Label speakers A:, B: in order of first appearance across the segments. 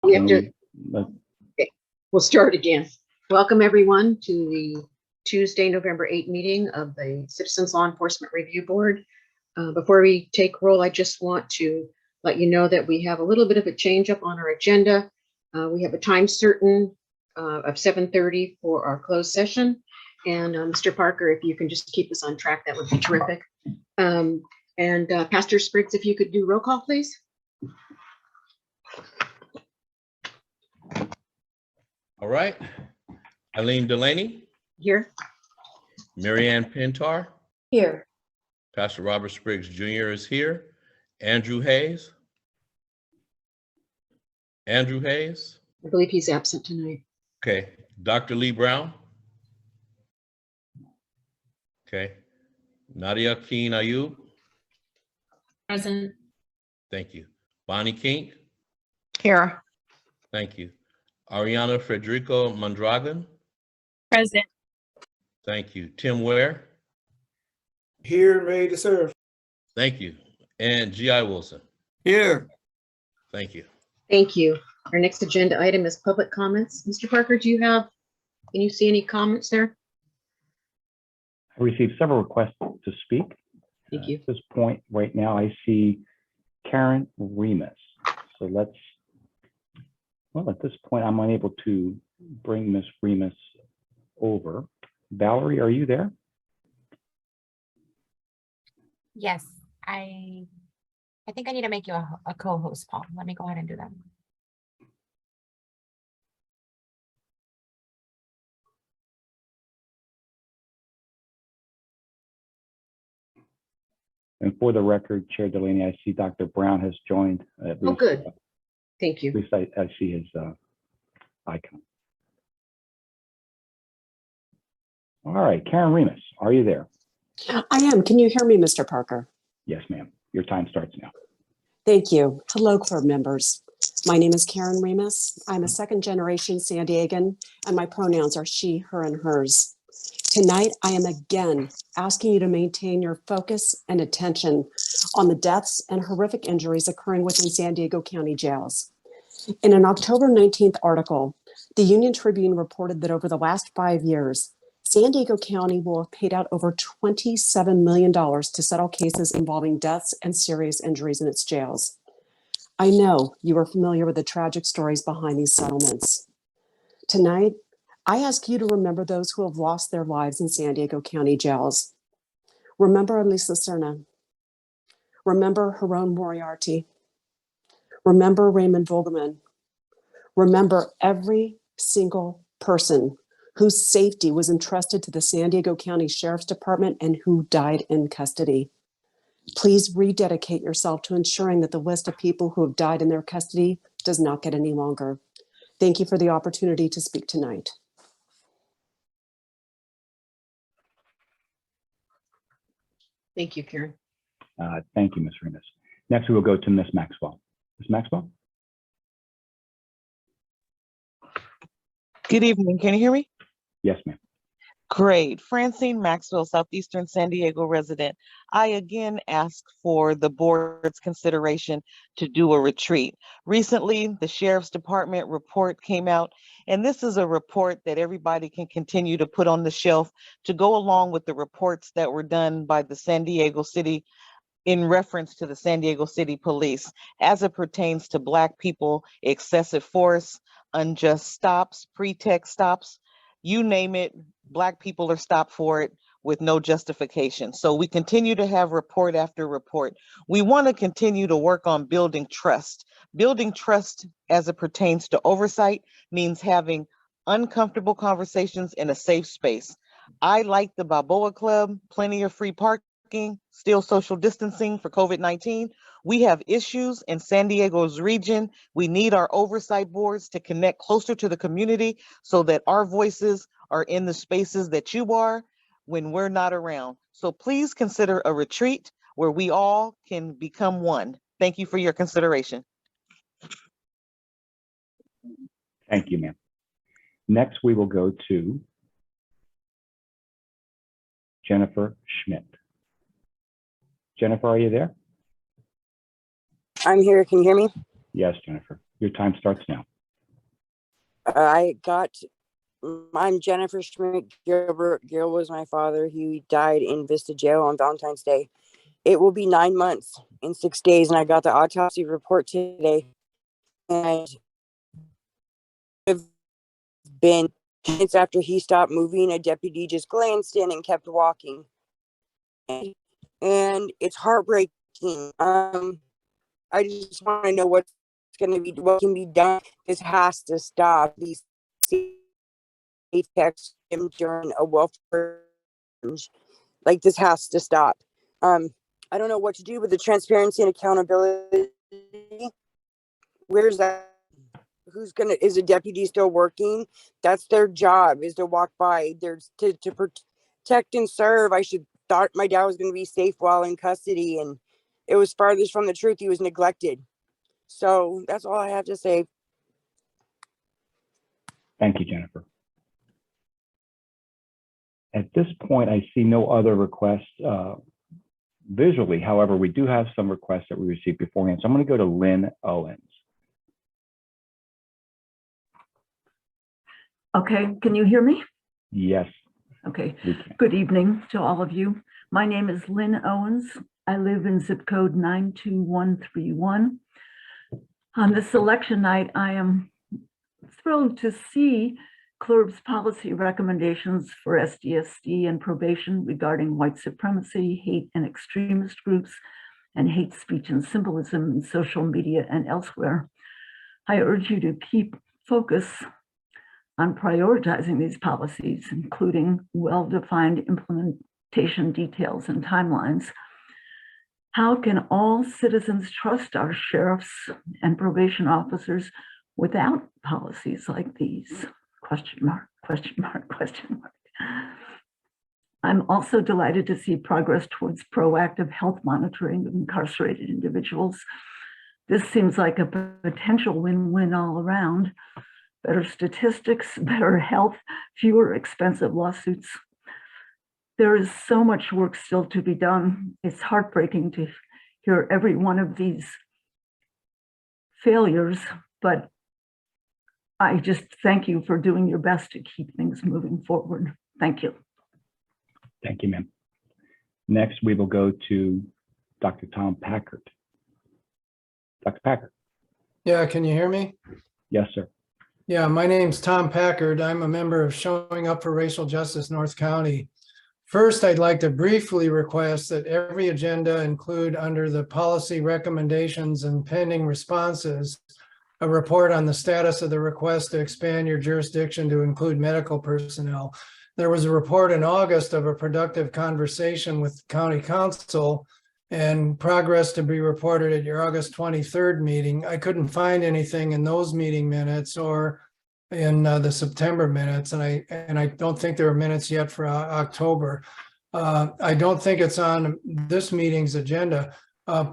A: We have to, okay, we'll start again. Welcome everyone to the Tuesday, November 8 meeting of the Citizens Law Enforcement Review Board. Before we take roll, I just want to let you know that we have a little bit of a change up on our agenda. We have a time certain of 7:30 for our closed session. And Mr. Parker, if you can just keep us on track, that would be terrific. Pastor Spriggs, if you could do roll call, please.
B: All right. Eileen Delaney.
A: Here.
B: Marianne Pintar.
A: Here.
B: Pastor Robert Spriggs Jr. is here. Andrew Hayes. Andrew Hayes.
A: I believe he's absent tonight.
B: Okay. Dr. Lee Brown. Okay. Nadia Keen Ayub.
C: Present.
B: Thank you. Bonnie King.
C: Here.
B: Thank you. Ariana Federico Mondragon.
C: Present.
B: Thank you. Tim Ware.
D: Here, ready to serve.
B: Thank you. And G.I. Wilson.
D: Here.
B: Thank you.
A: Thank you. Our next agenda item is public comments. Mr. Parker, can you see any comments there?
E: I received several requests to speak.
A: Thank you.
E: At this point, right now, I see Karen Remus. So at this point, I'm unable to bring Ms. Remus over. Valerie, are you there?
F: Yes, I think I need to make you a co-host, Paul. Let me go ahead and do that.
E: And for the record, Chair Delaney, I see Dr. Brown has joined.
A: Oh, good. Thank you.
E: At least I see his icon. All right, Karen Remus, are you there?
G: I am. Can you hear me, Mr. Parker?
E: Yes, ma'am. Your time starts now.
G: Thank you. Hello, CLERB members. My name is Karen Remus. I'm a second-generation San Diegan, and my pronouns are she, her, and hers. Tonight, I am again asking you to maintain your focus and attention on the deaths and horrific injuries occurring within San Diego County jails. In an October 19th article, the Union Tribune reported that over the last 5 years, San Diego County will have paid out over $27 million to settle cases involving deaths and serious injuries in its jails. I know you are familiar with the tragic stories behind these settlements. Tonight, I ask you to remember those who have lost their lives in San Diego County jails. Remember Elisa Serna. Remember Haron Moriarty. Remember Raymond Vogelman. Remember every single person whose safety was entrusted to the San Diego County Sheriff's Department and who died in custody. Please rededicate yourself to ensuring that the list of people who have died in their custody does not get any longer. Thank you for the opportunity to speak tonight.
A: Thank you, Karen.
E: Thank you, Ms. Remus. Next, we will go to Ms. Maxwell. Ms. Maxwell?
H: Good evening. Can you hear me?
E: Yes, ma'am.
H: Great. Francine Maxwell, Southeastern San Diego resident. I again ask for the board's consideration to do a retreat. Recently, the Sheriff's Department report came out, and this is a report that everybody can continue to put on the shelf to go along with the reports that were done by the San Diego City in reference to the San Diego City Police as it pertains to Black people, excessive force, unjust stops, pretext stops, you name it, Black people are stopped for it with no justification. So we continue to have report after report. We want to continue to work on building trust. Building trust as it pertains to oversight means having uncomfortable conversations in a safe space. I like the Balboa Club, plenty of free parking, still social distancing for COVID-19. We have issues in San Diego's region. We need our oversight boards to connect closer to the community so that our voices are in the spaces that you are when we're not around. So please consider a retreat where we all can become one. Thank you for your consideration.
E: Thank you, ma'am. Next, we will go to Jennifer Schmidt. Jennifer, are you there?
I: I'm here. Can you hear me?
E: Yes, Jennifer. Your time starts now.
I: I'm Jennifer Schmidt Gilbert. Gil was my father. He died in Vista Jail on Valentine's Day. It will be 9 months in 6 days, and I got the autopsy report today. And it's been minutes after he stopped moving, a deputy just glanced in and kept walking. And it's heartbreaking. I just want to know what can be done. This has to stop. These text him during a welfare, like this has to stop. I don't know what to do with the transparency and accountability. Where's that? Is a deputy still working? That's their job, is to walk by. There's to protect and serve. Thought my dad was going to be safe while in custody, and it was farthest from the truth. He was neglected. So that's all I have to say.
E: Thank you, Jennifer. At this point, I see no other requests visually. However, we do have some requests that we received beforehand. So I'm going to go to Lynn Owens.
J: Okay, can you hear me?
E: Yes,
J: Okay,
E: we can.
J: good evening to all of you. My name is Lynn Owens. I live in zip code 92131. On this election night, I am thrilled to see CLERB's policy recommendations for SDSD and probation regarding white supremacy, hate and extremist groups, and hate speech and symbolism in social media and elsewhere. I urge you to keep focus on prioritizing these policies, including well-defined implementation details and timelines. How can all citizens trust our sheriffs and probation officers without policies like these? Question mark, question mark, question mark. I'm also delighted to see progress towards proactive health monitoring of incarcerated individuals. This seems like a potential win-win all around. Better statistics, better health, fewer expensive lawsuits. There is so much work still to be done. It's heartbreaking to hear every one of these failures, but I just thank you for doing your best to keep things moving forward. Thank you.
E: Thank you, ma'am. Next, we will go to Dr. Tom Packard. Dr. Packard.
D: Yeah, can you hear me?
E: Yes, sir.
D: Yeah, my name's Tom Packard. I'm a member of Showing Up for Racial Justice North County. First, I'd like to briefly request that every agenda include under the policy recommendations and pending responses, a report on the status of the request to expand your jurisdiction to include medical personnel. There was a report in August of a productive conversation with county council and progress to be reported at your August 23rd meeting. I couldn't find anything in those meeting minutes or in the September minutes, and I don't think there are minutes yet for October. I don't think it's on this meeting's agenda.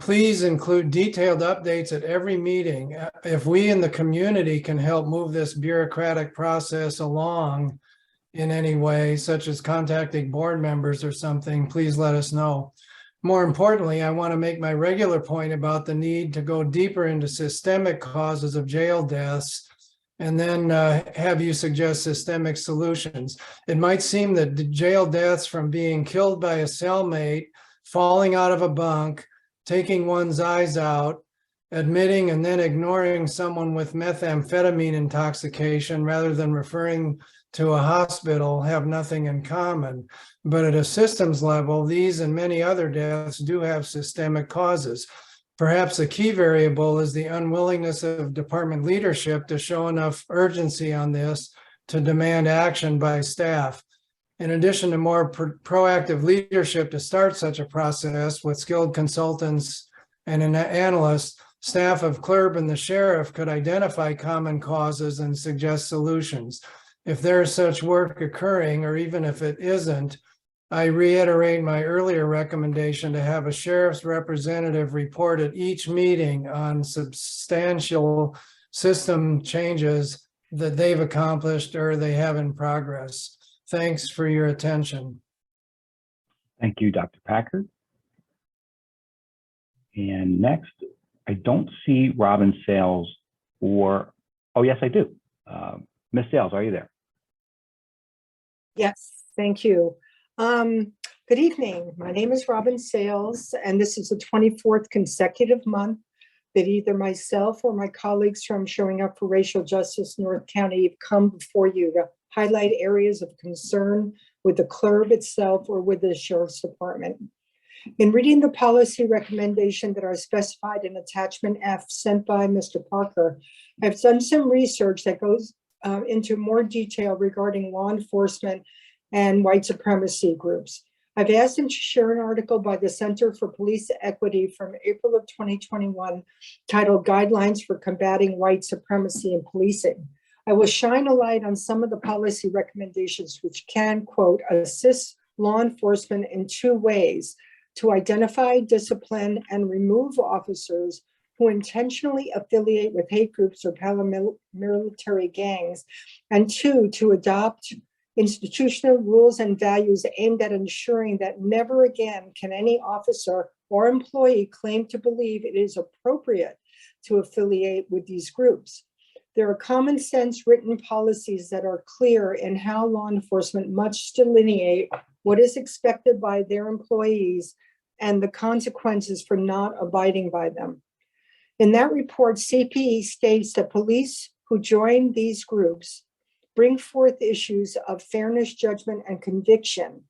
D: Please include detailed updates at every meeting. If we in the community can help move this bureaucratic process along in any way, such as contacting board members or something, please let us know. More importantly, I want to make my regular point about the need to go deeper into systemic causes of jail deaths and then have you suggest systemic solutions. It might seem that the jail deaths from being killed by a cellmate, falling out of a bunk, taking one's eyes out, admitting and then ignoring someone with methamphetamine intoxication rather than referring to a hospital have nothing in common. But at a systems level, these and many other deaths do have systemic causes. Perhaps a key variable is the unwillingness of department leadership to show enough urgency on this to demand action by staff. In addition to more proactive leadership to start such a process with skilled consultants and analysts, staff of CLERB and the sheriff could identify common causes and suggest solutions. If there is such work occurring, or even if it isn't, I reiterate my earlier recommendation to have a sheriff's representative report at each meeting on substantial system changes that they've accomplished or they have in progress. Thanks for your attention.
E: Thank you, Dr. Packard. And next, I don't see Robin Sales or, oh yes, I do. Ms. Sales, are you there?
K: Yes, thank you. Good evening. My name is Robin Sales, and this is the 24th consecutive month that either myself or my colleagues from Showing Up for Racial Justice North County have come before you to highlight areas of concern with the CLERB itself or with the Sheriff's Department. In reading the policy recommendation that are specified in attachment F sent by Mr. Parker, I've done some research that goes into more detail regarding law enforcement and white supremacy groups. I've asked him to share an article by the Center for Police Equity from April of 2021 titled Guidelines for Combating White Supremacy in Policing. I will shine a light on some of the policy recommendations which can, quote, assist law enforcement in two ways: to identify, discipline, and remove officers who intentionally affiliate with hate groups or paramilitary gangs, and two, to adopt institutional rules and values aimed at ensuring that never again can any officer or employee claim to believe it is appropriate to affiliate with these groups. There are common sense written policies that are clear in how law enforcement must delineate what is expected by their employees and the consequences for not abiding by them. In that report, CPE states that police who join these groups bring forth issues of fairness, judgment, and conviction.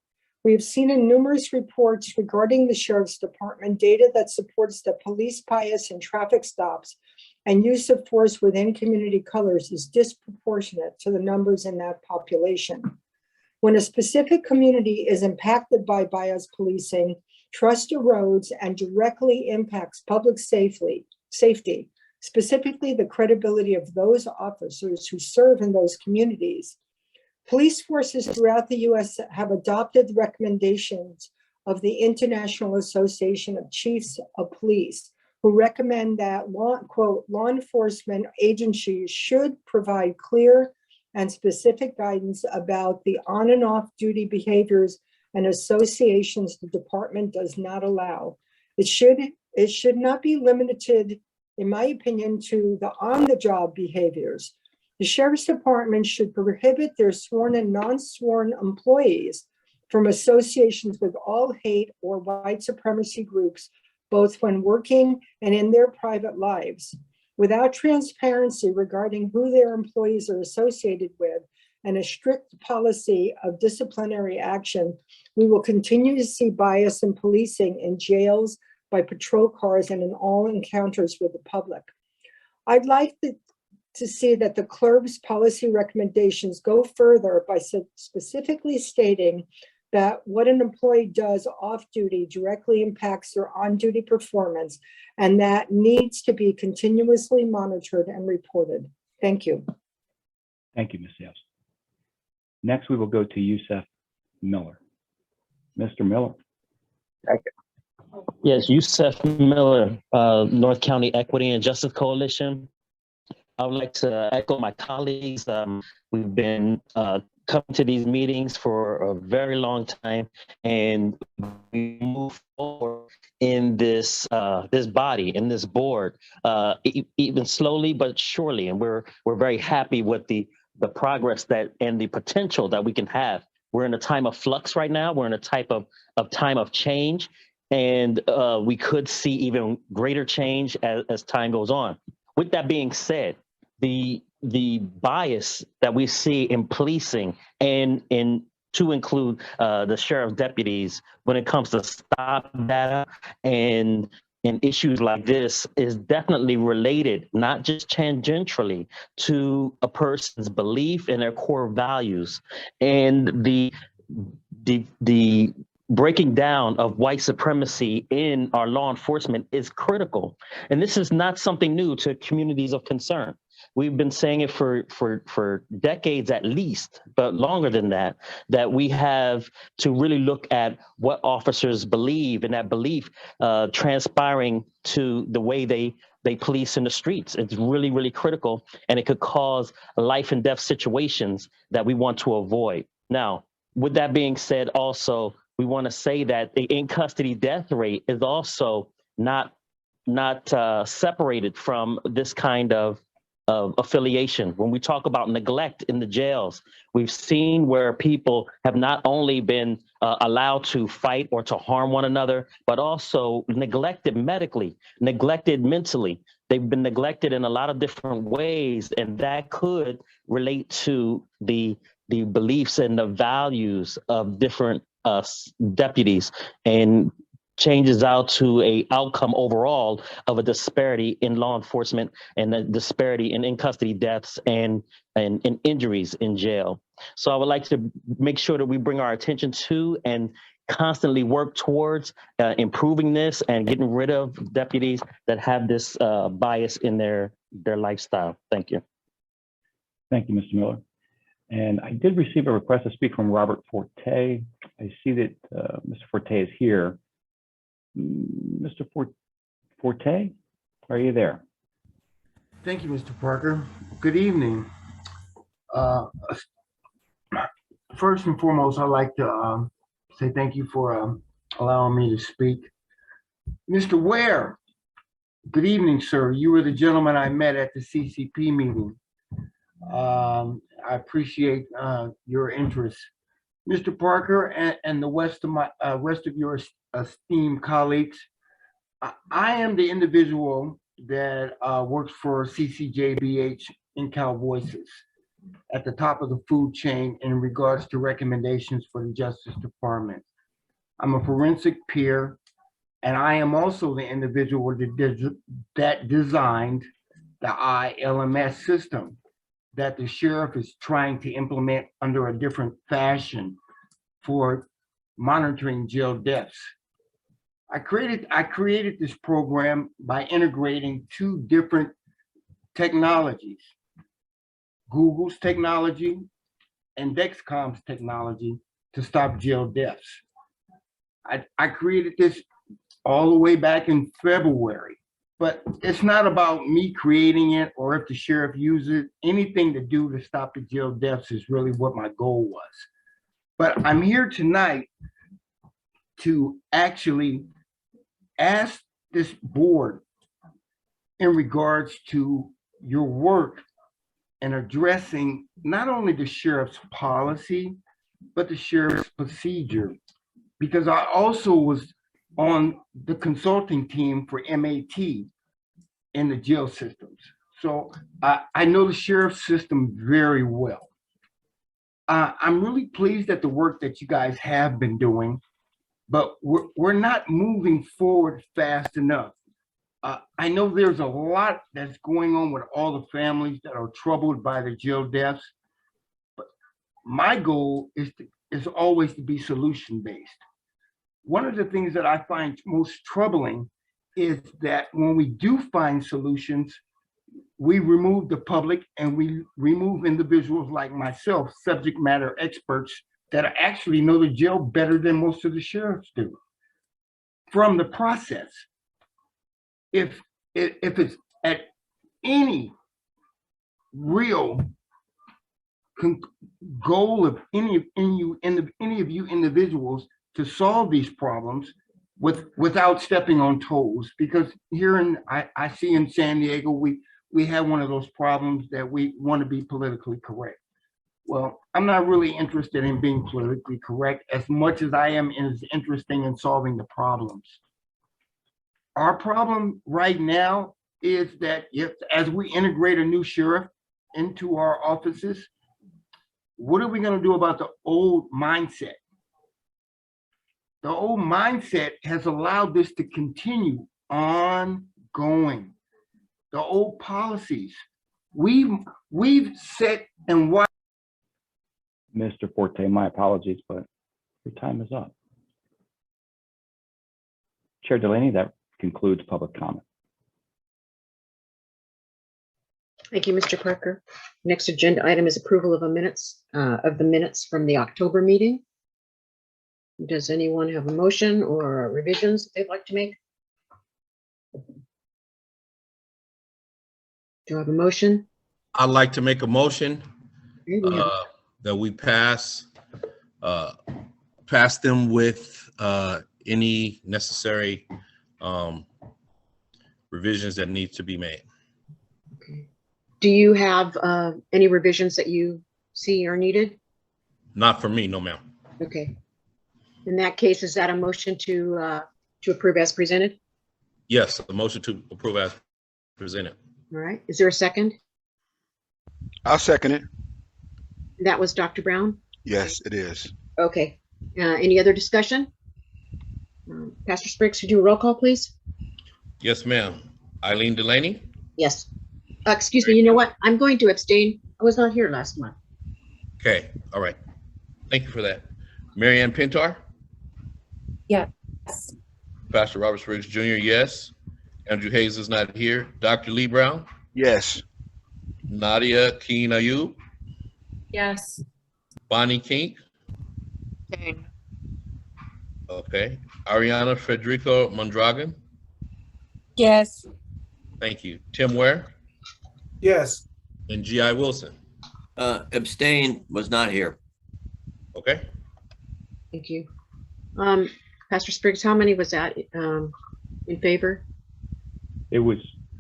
K: We have seen in numerous reports regarding the Sheriff's Department data that supports that police bias in traffic stops and use of force within community colors is disproportionate to the numbers in that population. When a specific community is impacted by bias policing, trust erodes and directly impacts public safety, specifically the credibility of those officers who serve in those communities. Police forces throughout the U.S. have adopted recommendations of the International Association of Chiefs of Police, who recommend that law enforcement agencies should provide clear and specific guidance about the on and off duty behaviors and associations the department does not allow. It should not be limited, in my opinion, to the on-the-job behaviors. The Sheriff's Department should prohibit their sworn and non-sworn employees from associations with all hate or white supremacy groups, both when working and in their private lives. Without transparency regarding who their employees are associated with and a strict policy of disciplinary action, we will continue to see bias in policing in jails, by patrol cars, and in all encounters with the public. I'd like to see that the CLERB's policy recommendations go further by specifically stating that what an employee does off-duty directly impacts their on-duty performance, and that needs to be continuously monitored and reported. Thank you.
E: Thank you, Ms. Sales. Next, we will go to Yusef Miller. Mr. Miller.
L: Thank you. Yes, Yusef Miller, North County Equity and Justice Coalition. I would like to echo my colleagues. We've been coming to these meetings for a very long time, and we move forward in this this body, in this board, even slowly but surely. And we're very happy with the progress that and the potential that we can have. We're in a time of flux right now. We're in a type of time of change. And we could see even greater change as time goes on. With that being said, the bias that we see in policing and to include the sheriff's deputies when it comes to stop data and issues like this is definitely related, not just tangentially, to a person's belief in their core values. And the breaking down of white supremacy in our law enforcement is critical. And this is not something new to communities of concern. We've been saying it for decades at least, but longer than that, that we have to really look at what officers believe, and that belief transpiring to the way they police in the streets. It's really, really critical, and it could cause life and death situations that we want to avoid. Now, with that being said, also, we want to say that the in-custody death rate is also not separated from this kind of affiliation. When we talk about neglect in the jails, we've seen where people have not only been allowed to fight or to harm one another, but also neglected medically, neglected mentally. They've been neglected in a lot of different ways, and that could relate to the beliefs and the values of different deputies, and changes out to a outcome overall of a disparity in law enforcement and the disparity in custody deaths and injuries in jail. So I would like to make sure that we bring our attention to and constantly work towards improving this and getting rid of deputies that have this bias in their lifestyle. Thank you.
E: Thank you, Mr. Miller. And I did receive a request to speak from Robert Forte. I see that Mr. Forte is here. Mr. Forte, are you there?
M: Thank you, Mr. Parker. Good evening. First and foremost, I'd like to say thank you for allowing me to speak. Mr. Ware, good evening, sir. You were the gentleman I met at the CCP meeting. I appreciate your interest. Mr. Parker and the rest of your esteemed colleagues, I am the individual that works for CCJBH in Cal Voices at the top of the food chain in regards to recommendations for the Justice Department. I'm a forensic peer, and I am also the individual that designed the ILMS system that the sheriff is trying to implement under a different fashion for monitoring jail deaths. I created this program by integrating two different technologies, Google's technology and Dexcom's technology, to stop jail deaths. I created this all the way back in February, but it's not about me creating it or if the sheriff uses it. Anything to do to stop the jail deaths is really what my goal was. But I'm here tonight to actually ask this board in regards to your work in addressing not only the sheriff's policy, but the sheriff's procedure. Because I also was on the consulting team for MAT in the jail systems. So I know the sheriff's system very well. I'm really pleased at the work that you guys have been doing, but we're not moving forward fast enough. I know there's a lot that's going on with all the families that are troubled by the jail deaths, but my goal is always to be solution-based. One of the things that I find most troubling is that when we do find solutions, we remove the public and we remove individuals like myself, subject matter experts that actually know the jail better than most of the sheriffs do from the process. If it's at any real goal of any of you individuals to solve these problems without stepping on toes, because here I see in San Diego, we have one of those problems that we want to be politically correct. Well, I'm not really interested in being politically correct as much as I am interested in solving the problems. Our problem right now is that as we integrate a new sheriff into our offices, what are we going to do about the old mindset? The old mindset has allowed this to continue ongoing. The old policies, we've set and what.
E: Mr. Forte, my apologies, but your time is up. Chair Delaney, that concludes public comment.
A: Thank you, Mr. Parker. Next agenda item is approval of the minutes from the October meeting. Does anyone have a motion or revisions they'd like to make? Do I have a motion?
B: I'd like to make a motion that we pass them with any necessary revisions that need to be made.
A: Okay. Do you have any revisions that you see are needed?
B: Not for me, no, ma'am.
A: Okay. In that case, is that a motion to approve as presented?
B: Yes, the motion to approve as presented.
A: All right. Is there a second?
N: I'll second it.
A: That was Dr. Brown?
N: Yes, it is.
A: Okay. Any other discussion? Pastor Spriggs, could you do a roll call, please?
B: Yes, ma'am. Eileen Delaney?
A: Yes. Excuse me, you know what? I'm going to abstain. I was not here last month.
B: Okay, all right. Thank you for that. Mary Ann Pintar?
C: Yes.
B: Pastor Robert Spriggs Jr., yes. Andrew Hayes is not here. Dr. Lee Brown?
N: Yes.
B: Nadia Keene Ayub?
C: Yes.
B: Bonnie King? Okay. Ariana Federico Mondragon?
C: Yes.
B: Thank you. Tim Ware?
D: Yes.
B: And G.I. Wilson?
O: Abstain, was not here.
B: Okay.
A: Thank you. Pastor Spriggs, how many was that in favor?
E: It was,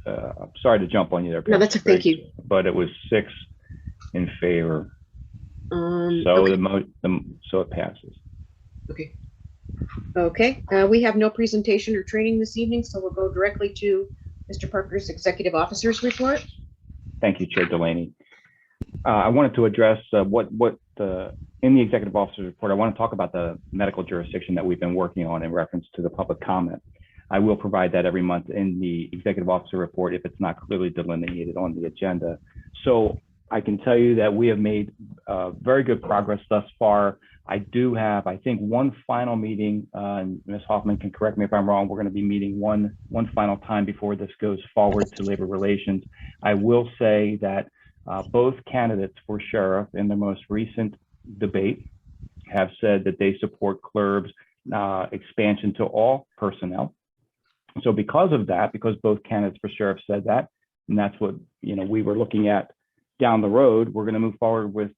E: I'm sorry to jump on you there.
A: No, that's
E: Pastor
A: a thank
E: Spriggs,
A: you.
E: But it was 6 in favor. So
A: okay.
E: So it passes.
A: Okay. Okay. We have no presentation or training this evening, so we'll go directly to Mr. Parker's Executive Officers Report.
E: Thank you, Chair Delaney. I wanted to address in the Executive Officer's Report, I want to talk about the medical jurisdiction that we've been working on in reference to the public comment. I will provide that every month in the Executive Officer Report if it's not clearly delineated on the agenda. So I can tell you that we have made very good progress thus far. I do have, I think, one final meeting, and Ms. Hoffman can correct me if I'm wrong. We're going to be meeting one final time before this goes forward to Labor Relations. I will say that both candidates for sheriff in the most recent debate have said that they support CLERB's expansion to all personnel. So because of that, because both candidates for sheriff said that, and that's what we were looking at down the road, we're going to move forward with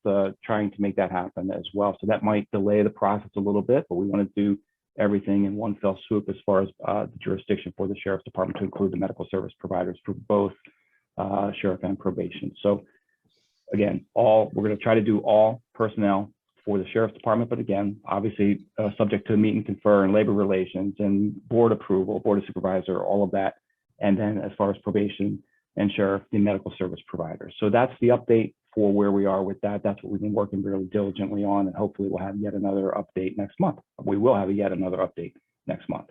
E: trying to make that happen as well. So that might delay the process a little bit, but we want to do everything in one fell swoop as far as the jurisdiction for the Sheriff's Department to include the medical service providers for both sheriff and probation. So again, we're going to try to do all personnel for the Sheriff's Department, but again, obviously subject to meet and confer and labor relations and board approval, board of supervisor, all of that. And then as far as probation and sheriff, the medical service providers. So that's the update for where we are with that. That's what we've been working really diligently on, and hopefully we'll have yet another update next month. We will have yet another update next month.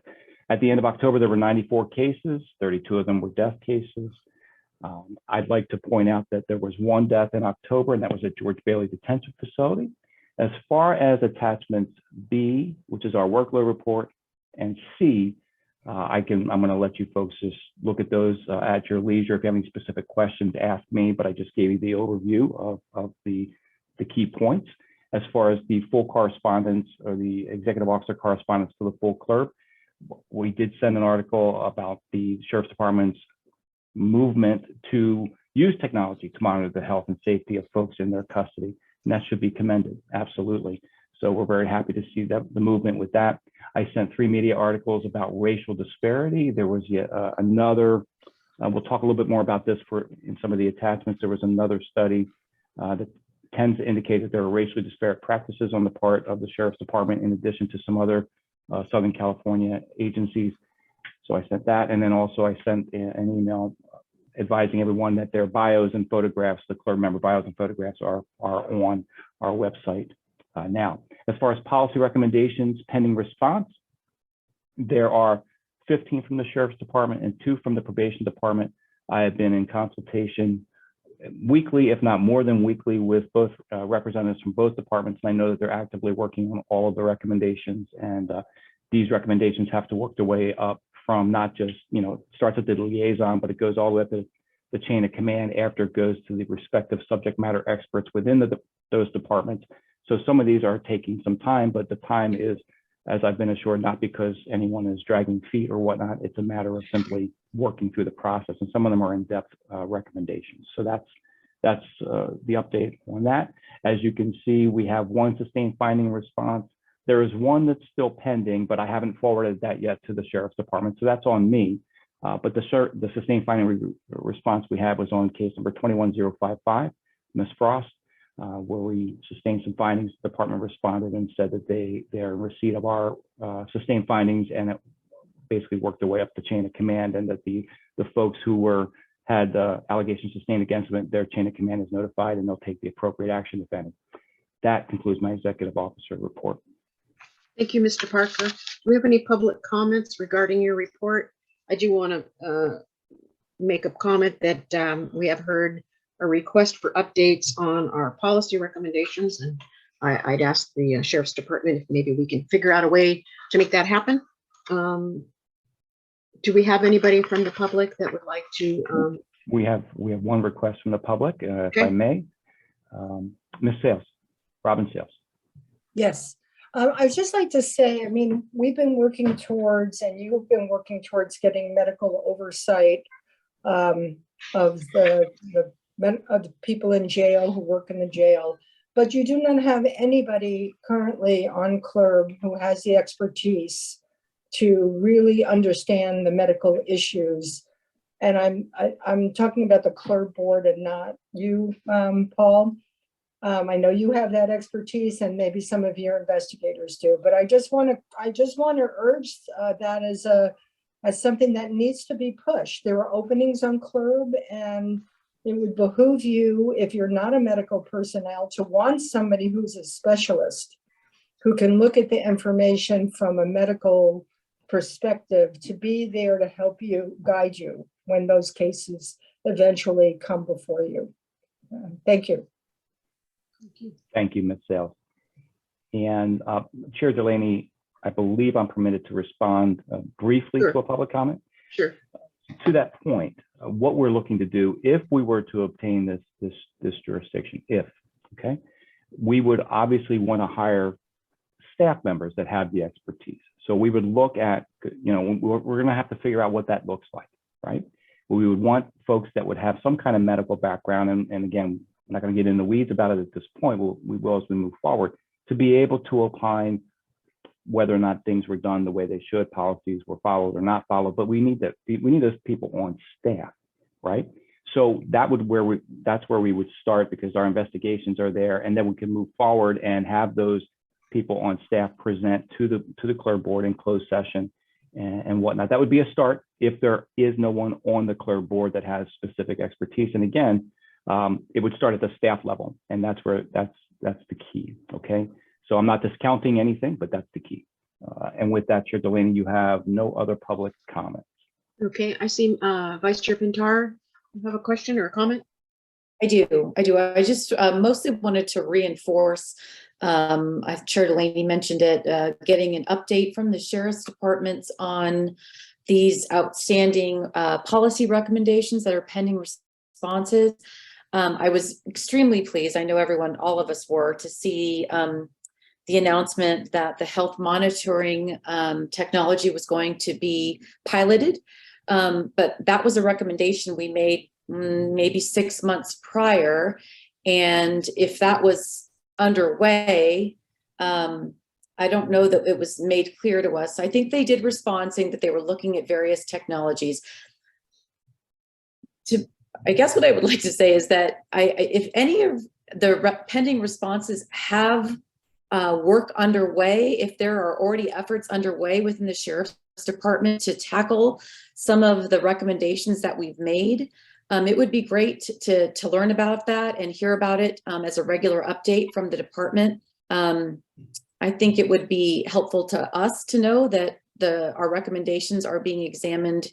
E: At the end of October, there were 94 cases, 32 of them were death cases. I'd like to point out that there was one death in October, and that was at George Bailey Detention Facility. As far as attachments B, which is our workload report, and C, I'm going to let you folks just look at those at your leisure. If you have any specific questions, ask me, but I just gave you the overview of the key points. As far as the full correspondence or the executive officer correspondence to the full CLERB, we did send an article about the Sheriff's Department's movement to use technology to monitor the health and safety of folks in their custody, and that should be commended, absolutely. So we're very happy to see that the movement with that. I sent 3 media articles about racial disparity. There was yet another, we'll talk a little bit more about this in some of the attachments. There was another study that tends to indicate that there are racially disparate practices on the part of the Sheriff's Department in addition to some other Southern California agencies. So I sent that, and then also I sent an email advising everyone that their bios and photographs, the CLERB member bios and photographs are on our website now. As far as policy recommendations pending response, there are 15 from the Sheriff's Department and 2 from the Probation Department. I have been in consultation weekly, if not more than weekly, with both representatives from both departments. And I know that they're actively working on all of the recommendations, and these recommendations have to work their way up from not just, it starts at the liaison, but it goes all the way up to the chain of command after it goes to the respective subject matter experts within those departments. So some of these are taking some time, but the time is, as I've been assured, not because anyone is dragging feet or whatnot. It's a matter of simply working through the process, and some of them are in-depth recommendations. So that's the update on that. As you can see, we have 1 sustained finding response. There is 1 that's still pending, but I haven't forwarded that yet to the Sheriff's Department, so that's on me. But the sustained finding response we had was on case number 21055, Ms. Frost, where we sustained some findings. The department responded and said that they're in receipt of our sustained findings, and it basically worked their way up the chain of command, and that the folks who had allegations sustained against them, their chain of command is notified, and they'll take the appropriate action if any. That concludes my executive officer report.
A: Thank you, Mr. Parker. Do we have any public comments regarding your report? I do want to make a comment that we have heard a request for updates on our policy recommendations, and I'd ask the Sheriff's Department if maybe we can figure out a way to make that happen. Do we have anybody from the public that would like to?
E: We have one request from the public,
A: Okay.
E: if I may. Ms. Sales, Robin Sales.
K: Yes. I'd just like to say, I mean, we've been working towards, and you've been working towards getting medical oversight of the people in jail who work in the jail, but you do not have anybody currently on CLERB who has the expertise to really understand the medical issues. And I'm talking about the CLERB board and not you, Paul. I know you have that expertise, and maybe some of your investigators do, but I just want to urge that as something that needs to be pushed. There are openings on CLERB, and it would behoove you, if you're not a medical personnel, to want somebody who's a specialist who can look at the information from a medical perspective to be there to help you, guide you when those cases eventually come before you. Thank you.
E: Thank you, Ms. Sales. And Chair Delaney, I believe I'm permitted to respond briefly
A: Sure.
E: to a public comment.
A: Sure.
E: To that point, what we're looking to do, if we were to obtain this jurisdiction, okay, we would obviously want to hire staff members that have the expertise. So we would look at, we're going to have to figure out what that looks like, right? We would want folks that would have some kind of medical background, and again, I'm not going to get in the weeds about it at this point. We will as we move forward, to be able to opine whether or not things were done the way they should, policies were followed or not followed. But we need those people on staff, right? So that's where we would start, because our investigations are there, and then we can move forward and have those people on staff present to the CLERB board in closed session and whatnot. That would be a start if there is no one on the CLERB board that has specific expertise. And again, it would start at the staff level, and that's the key. Okay, so I'm not discounting anything, but that's the key. And with that, Chair Delaney, you have no other public comments.
A: Okay, I see Vice Chair Pintar, you have a question or a comment?
C: I do. I just mostly wanted to reinforce, Chair Delaney mentioned it, getting an update from the Sheriff's Departments on these outstanding policy recommendations that are pending responses. I was extremely pleased, I know all of us were, to see the announcement that the health monitoring technology was going to be piloted. But that was a recommendation we made maybe 6 months prior. And if that was underway, I don't know that it was made clear to us. I think they did respond saying that they were looking at various technologies. I guess what I would like to say is that if any of the pending responses have work underway, if there are already efforts underway within the Sheriff's Department to tackle some of the recommendations that we've made, it would be great to learn about that and hear about it as a regular update from the department. I think it would be helpful to us to know that our recommendations are being examined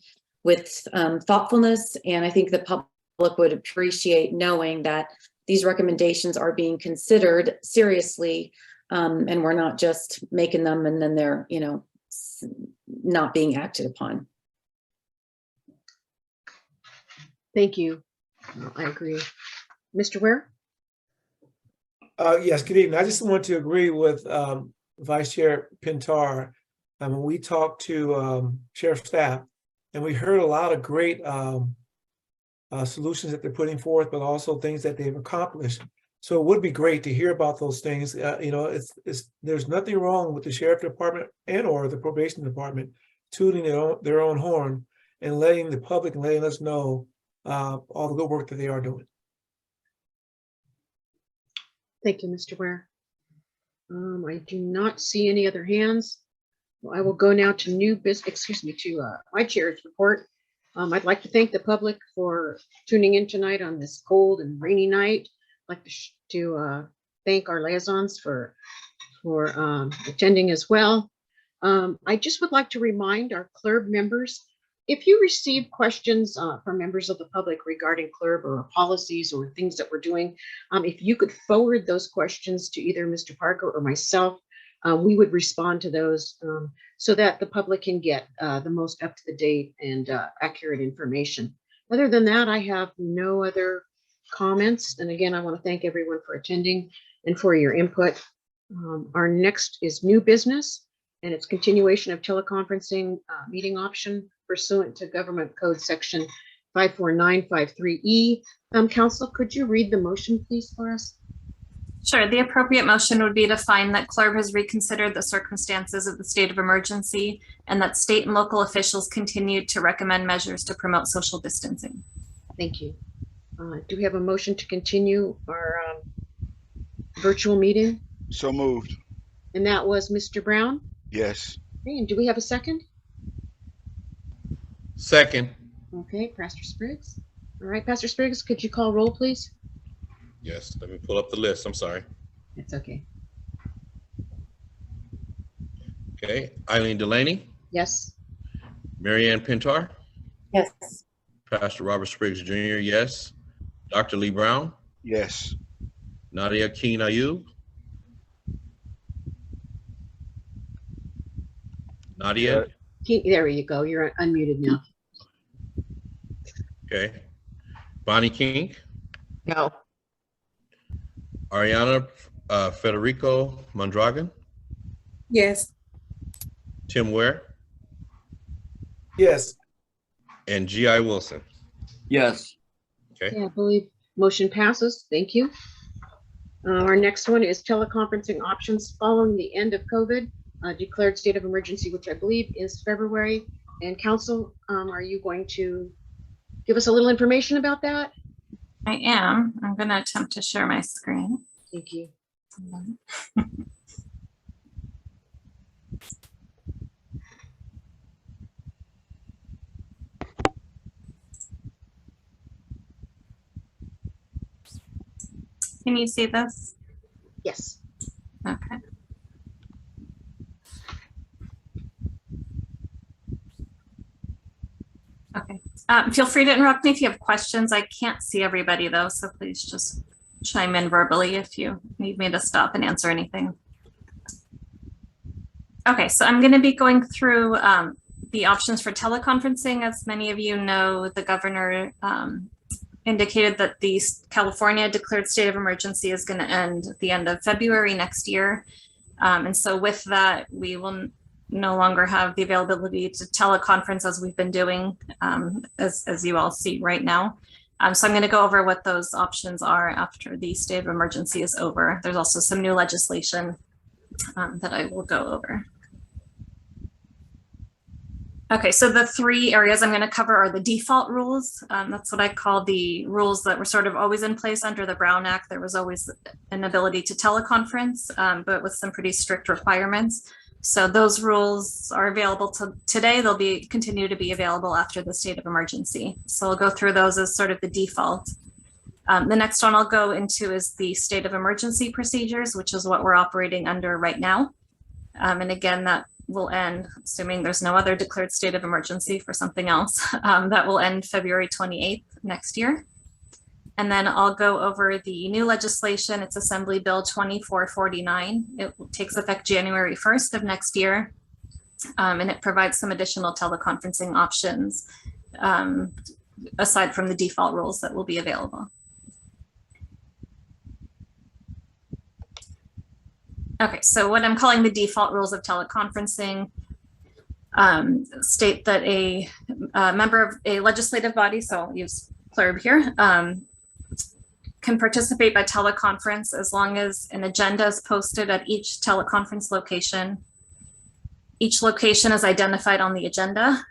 C: with thoughtfulness, and I think the public would appreciate knowing that these recommendations are being considered seriously, and we're not just making them and then they're not being acted upon.
A: Thank you. I agree. Mr. Ware?
P: Yes, good evening. I just want to agree with Vice Chair Pintar. We talked to Sheriff staff, and we heard a lot of great solutions that they're putting forth, but also things that they've accomplished. So it would be great to hear about those things. There's nothing wrong with the Sheriff Department and or the Probation Department tooting their own horn and letting the public and letting us know all the good work that they are doing.
A: Thank you, Mr. Ware. I do not see any other hands. Well, I will go now to new business, my chair's report. I'd like to thank the public for tuning in tonight on this cold and rainy night. I'd like to thank our liaisons for attending as well. I just would like to remind our CLERB members, if you receive questions from members of the public regarding CLERB or policies or things that we're doing, if you could forward those questions to either Mr. Parker or myself, we would respond to those so that the public can get the most up-to-the-date and accurate information. Other than that, I have no other comments. And again, I want to thank everyone for attending and for your input. Our next is new business, and it's continuation of teleconferencing meeting option pursuant to Government Code Section 54953E. Council, could you read the motion, please, for us?
Q: Sure. The appropriate motion would be to find that CLERB has reconsidered the circumstances of the state of emergency and that state and local officials continued to recommend measures to promote social distancing.
A: Thank you. Do we have a motion to continue our virtual meeting?
N: So moved.
A: And that was Mr. Brown?
N: Yes.
A: Okay, and do we have a second?
B: Second.
A: Okay, Pastor Spriggs. All right, Pastor Spriggs, could you call roll, please?
B: Yes, let me pull up the list. I'm sorry.
A: It's okay.
B: Okay, Eileen Delaney,
A: Yes.
B: Marianne Pintar,
C: Yes.
B: Pastor Robert Spriggs Jr., yes. Dr. Lee Brown,
N: Yes.
B: Nadia Keen Ayub. Nadia,
A: There you go. You're unmuted now.
B: okay. Bonnie King,
A: No.
B: Ariana Federico Mondragon,
K: Yes.
B: Tim Ware,
P: Yes.
B: and G.I. Wilson.
O: Yes.
B: Okay,
A: Yeah, I believe motion passes. Thank you. Our next one is teleconferencing options following the end of COVID, declared state of emergency, which I believe is February. And Council, are you going to give us a little information about that?
Q: I am. I'm going to attempt to share my screen.
A: Thank you.
Q: Can you see this?
A: Yes.
Q: Okay. Okay. Feel free to interrupt me if you have questions. I can't see everybody though, so please just chime in verbally if you need me to stop and answer anything. Okay, so I'm going to be going through the options for teleconferencing. As many of you know, the governor indicated that the California declared state of emergency is going to end at the end of February next year. And so with that, we will no longer have the availability to teleconference as we've been doing, as you all see right now. So I'm going to go over what those options are after the state of emergency is over. There's also some new legislation that I will go over. Okay, so the three areas I'm going to cover are the default rules. That's what I call the rules that were sort of always in place under the Brown Act. There was always an ability to teleconference, but with some pretty strict requirements. So those rules are available today. They'll continue to be available after the state of emergency. So I'll go through those as sort of the default. The next one I'll go into is the state of emergency procedures, which is what we're operating under right now. And again, that will end, assuming there's no other declared state of emergency for something else, that will end February 28th next year. And then I'll go over the new legislation. It's Assembly Bill 2449. It takes effect January 1st of next year. And it provides some additional teleconferencing options aside from the default rules that will be available. Okay, so what I'm calling the default rules of teleconferencing state that a member of a legislative body, so I'll use CLERB here, can participate by teleconference as long as an agenda is posted at each teleconference location. Each location is identified on the agenda,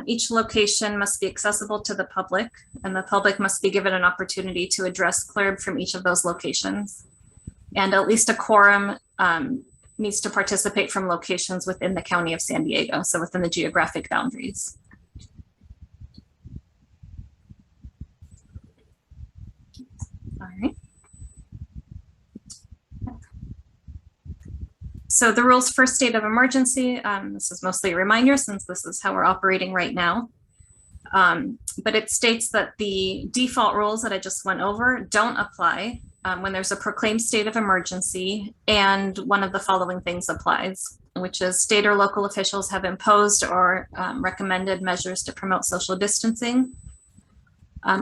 Q: Each location must be accessible to the public, and the public must be given an opportunity to address CLERB from each of those locations. And at least a quorum needs to participate from locations within the County of San Diego, so within the geographic boundaries. All right. So the rules for state of emergency, this is mostly a reminder since this is how we're operating right now. But it states that the default rules that I just went over don't apply when there's a proclaimed state of emergency and one of the following things applies, which is state or local officials have imposed or recommended measures to promote social distancing,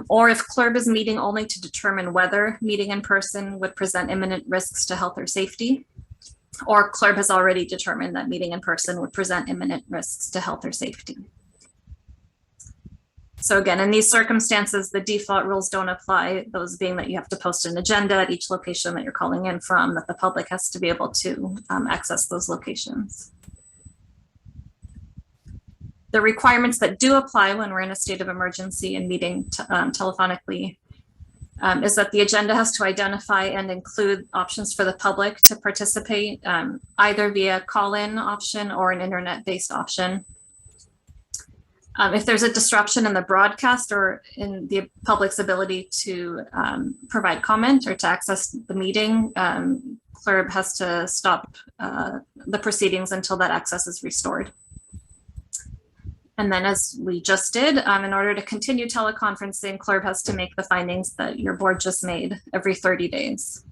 Q: or if CLERB is meeting only to determine whether meeting in person would present imminent risks to health or safety, or CLERB has already determined that meeting in person would present imminent risks to health or safety. So again, in these circumstances, the default rules don't apply, those being that you have to post an agenda at each location that you're calling in from, that the public has to be able to access those locations. The requirements that do apply when we're in a state of emergency and meeting telephonically is that the agenda has to identify and include options for the public to participate, either via call-in option or an internet-based option. If there's a disruption in the broadcast or in the public's ability to provide comment or to access the meeting, CLERB has to stop the proceedings until that access is restored. And then as we just did, in order to continue teleconferencing, CLERB has to make the findings that your board just made every 30 days.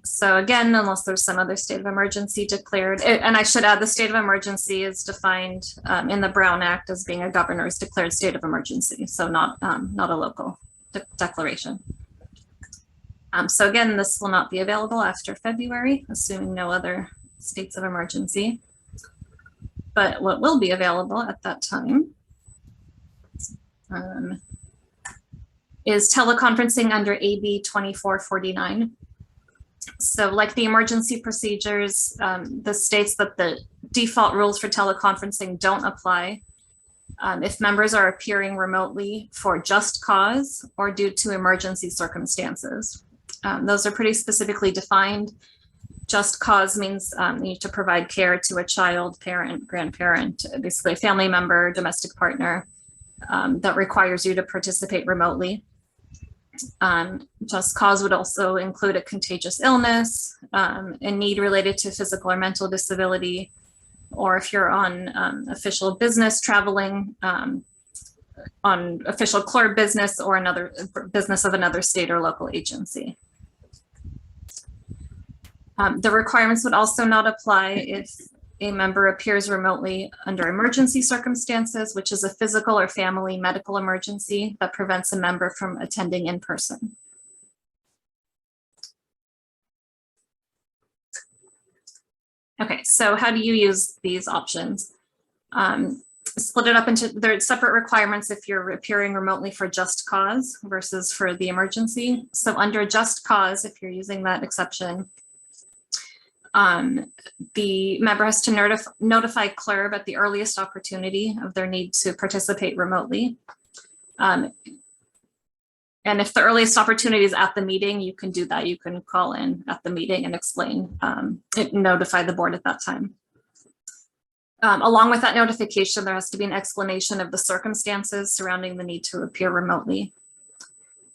Q: So again, unless there's some other state of emergency declared, and I should add the state of emergency is defined in the Brown Act as being a governor's declared state of emergency, so not a local declaration. So again, this will not be available after February, assuming no other states of emergency. But what will be available at that time is teleconferencing under AB 2449. So like the emergency procedures, this states that the default rules for teleconferencing don't apply if members are appearing remotely for just cause or due to emergency circumstances. Those are pretty specifically defined. Just cause means you need to provide care to a child, parent, grandparent, basically a family member, domestic partner that requires you to participate remotely. Just cause would also include a contagious illness, a need related to physical or mental disability, or if you're on official business traveling, on official CLERB business or another business of another state or local agency. The requirements would also not apply if a member appears remotely under emergency circumstances, which is a physical or family medical emergency that prevents a member from attending in person. Okay, so how do you use these options? Split it up into, there are separate requirements if you're appearing remotely for just cause versus for the emergency. So under just cause, if you're using that exception, the member has to notify CLERB at the earliest opportunity of their need to participate remotely. And if the earliest opportunity is at the meeting, you can do that. You can call in at the meeting and explain, notify the board at that time. Along with that notification, there has to be an explanation of the circumstances surrounding the need to appear remotely.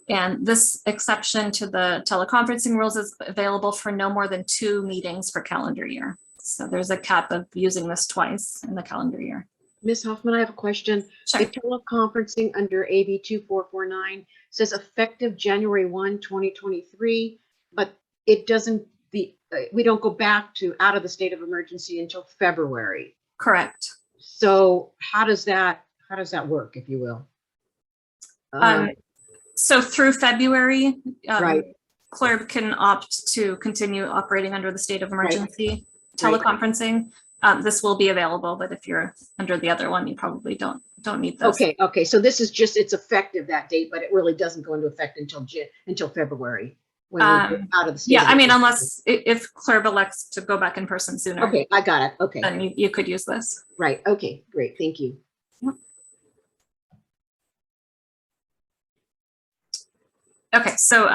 Q: And this exception to the teleconferencing rules is available for no more than 2 meetings per calendar year. So there's a cap of using this twice in the calendar year.
A: Ms. Hoffman, I have a question.
Q: Sure.
A: The teleconferencing under AB 2449 says effective January 1, 2023, but it doesn't, we don't go back to out of the state of emergency until February.
Q: Correct.
A: So how does that work, if you will?
Q: So through February,
A: right.
Q: CLERB can opt to continue operating under the state of emergency teleconferencing. This will be available, but if you're under the other one, you probably don't need this.
A: Okay. So this is just, it's effective that date, but it really doesn't go into effect until February. when we get out of the state?
Q: Yeah,
A: of
Q: I mean,
A: emergency?
Q: if CLERB elects to go back in person sooner,
A: Okay, I got it. Okay,
Q: then you could use this.
A: right. Okay, great. Thank you.
Q: Okay, so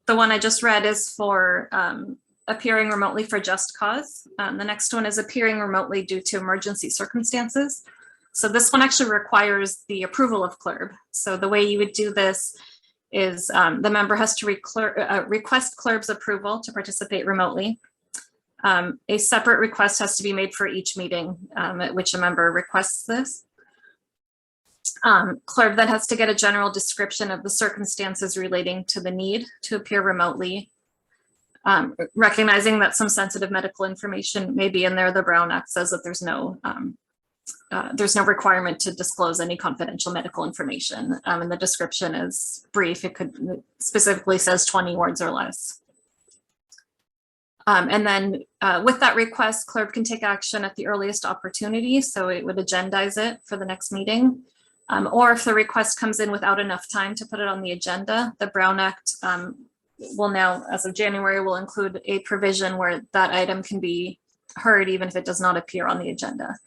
Q: the one I just read is for appearing remotely for just cause. The next one is appearing remotely due to emergency circumstances. So this one actually requires the approval of CLERB. So the way you would do this is the member has to request CLERB's approval to participate remotely. A separate request has to be made for each meeting at which a member requests this. CLERB then has to get a general description of the circumstances relating to the need to appear remotely, recognizing that some sensitive medical information may be in there. The Brown Act says that there's no requirement to disclose any confidential medical information, and the description is brief. It specifically says 20 words or less. And then with that request, CLERB can take action at the earliest opportunity. So it would agendize it for the next meeting. Or if the request comes in without enough time to put it on the agenda, the Brown Act will now, as of January, will include a provision where that item can be heard even if it does not appear on the agenda.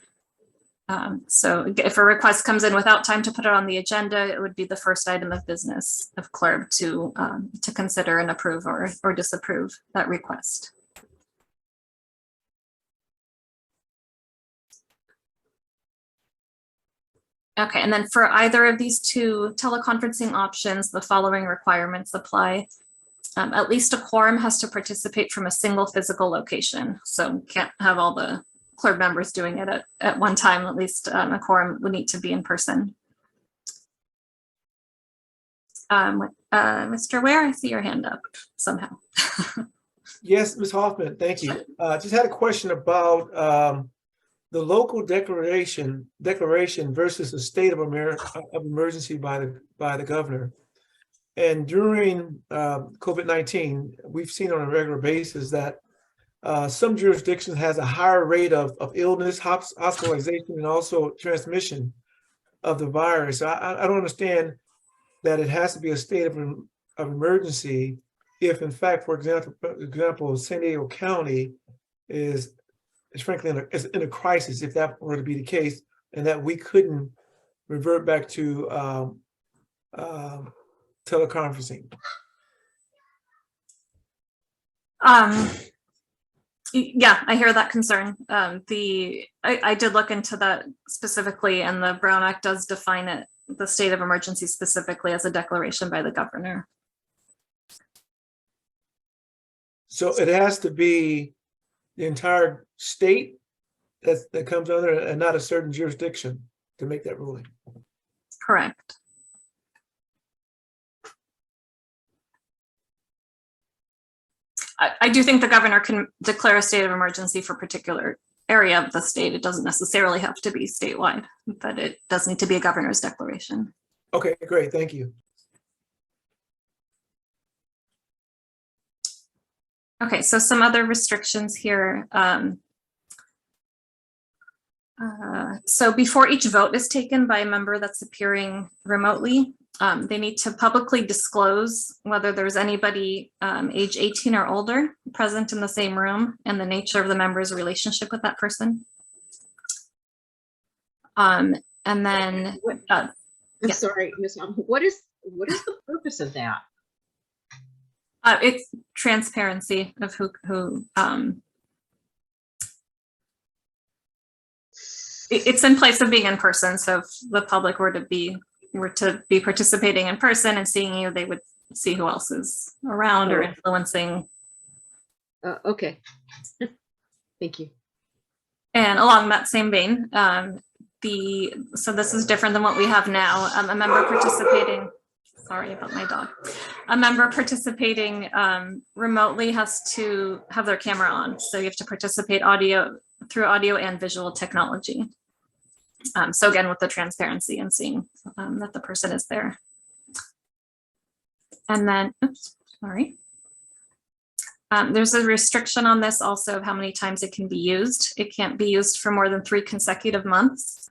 Q: So if a request comes in without time to put it on the agenda, it would be the first item of business of CLERB to consider and approve or disapprove that request. Okay, and then for either of these two teleconferencing options, the following requirements apply. At least a quorum has to participate from a single physical location. So can't have all the CLERB members doing it at one time. At least a quorum would need to be in person. Mr. Ware, I see your hand up somehow.
P: Yes, Ms. Hoffman, thank you. Just had a question about the local declaration versus the state of emergency by the governor. And during COVID-19, we've seen on a regular basis that some jurisdictions has a higher rate of illness, hospitalization, and also transmission of the virus. I don't understand that it has to be a state of emergency if, in fact, for example, San Diego County is frankly in a crisis, if that were to be the case, and that we couldn't revert back to teleconferencing.
Q: Yeah, I hear that concern. I did look into that specifically, and the Brown Act does define it, the state of emergency specifically, as a declaration by the governor.
P: So it has to be the entire state that comes under it and not a certain jurisdiction to make that ruling.
Q: Correct. I do think the governor can declare a state of emergency for a particular area of the state. It doesn't necessarily have to be statewide, but it does need to be a governor's declaration.
P: Okay, great, thank you.
Q: Okay, so some other restrictions here. So before each vote is taken by a member that's appearing remotely, they need to publicly disclose whether there's anybody age 18 or older present in the same room and the nature of the member's relationship with that person. And then,
A: I'm sorry, Ms. What is the purpose of that?
Q: It's transparency of who it's in place of being in person. So if the public were to be participating in person and seeing you, they would see who else is around or influencing.
A: Okay. Thank you.
Q: And along that same vein, so this is different than what we have now. A member participating, sorry about my dog. A member participating remotely has to have their camera on. So you have to participate through audio and visual technology. So again, with the transparency and seeing that the person is there. And then, oops, sorry. There's a restriction on this also of how many times it can be used. It can't be used for more than 3 consecutive months.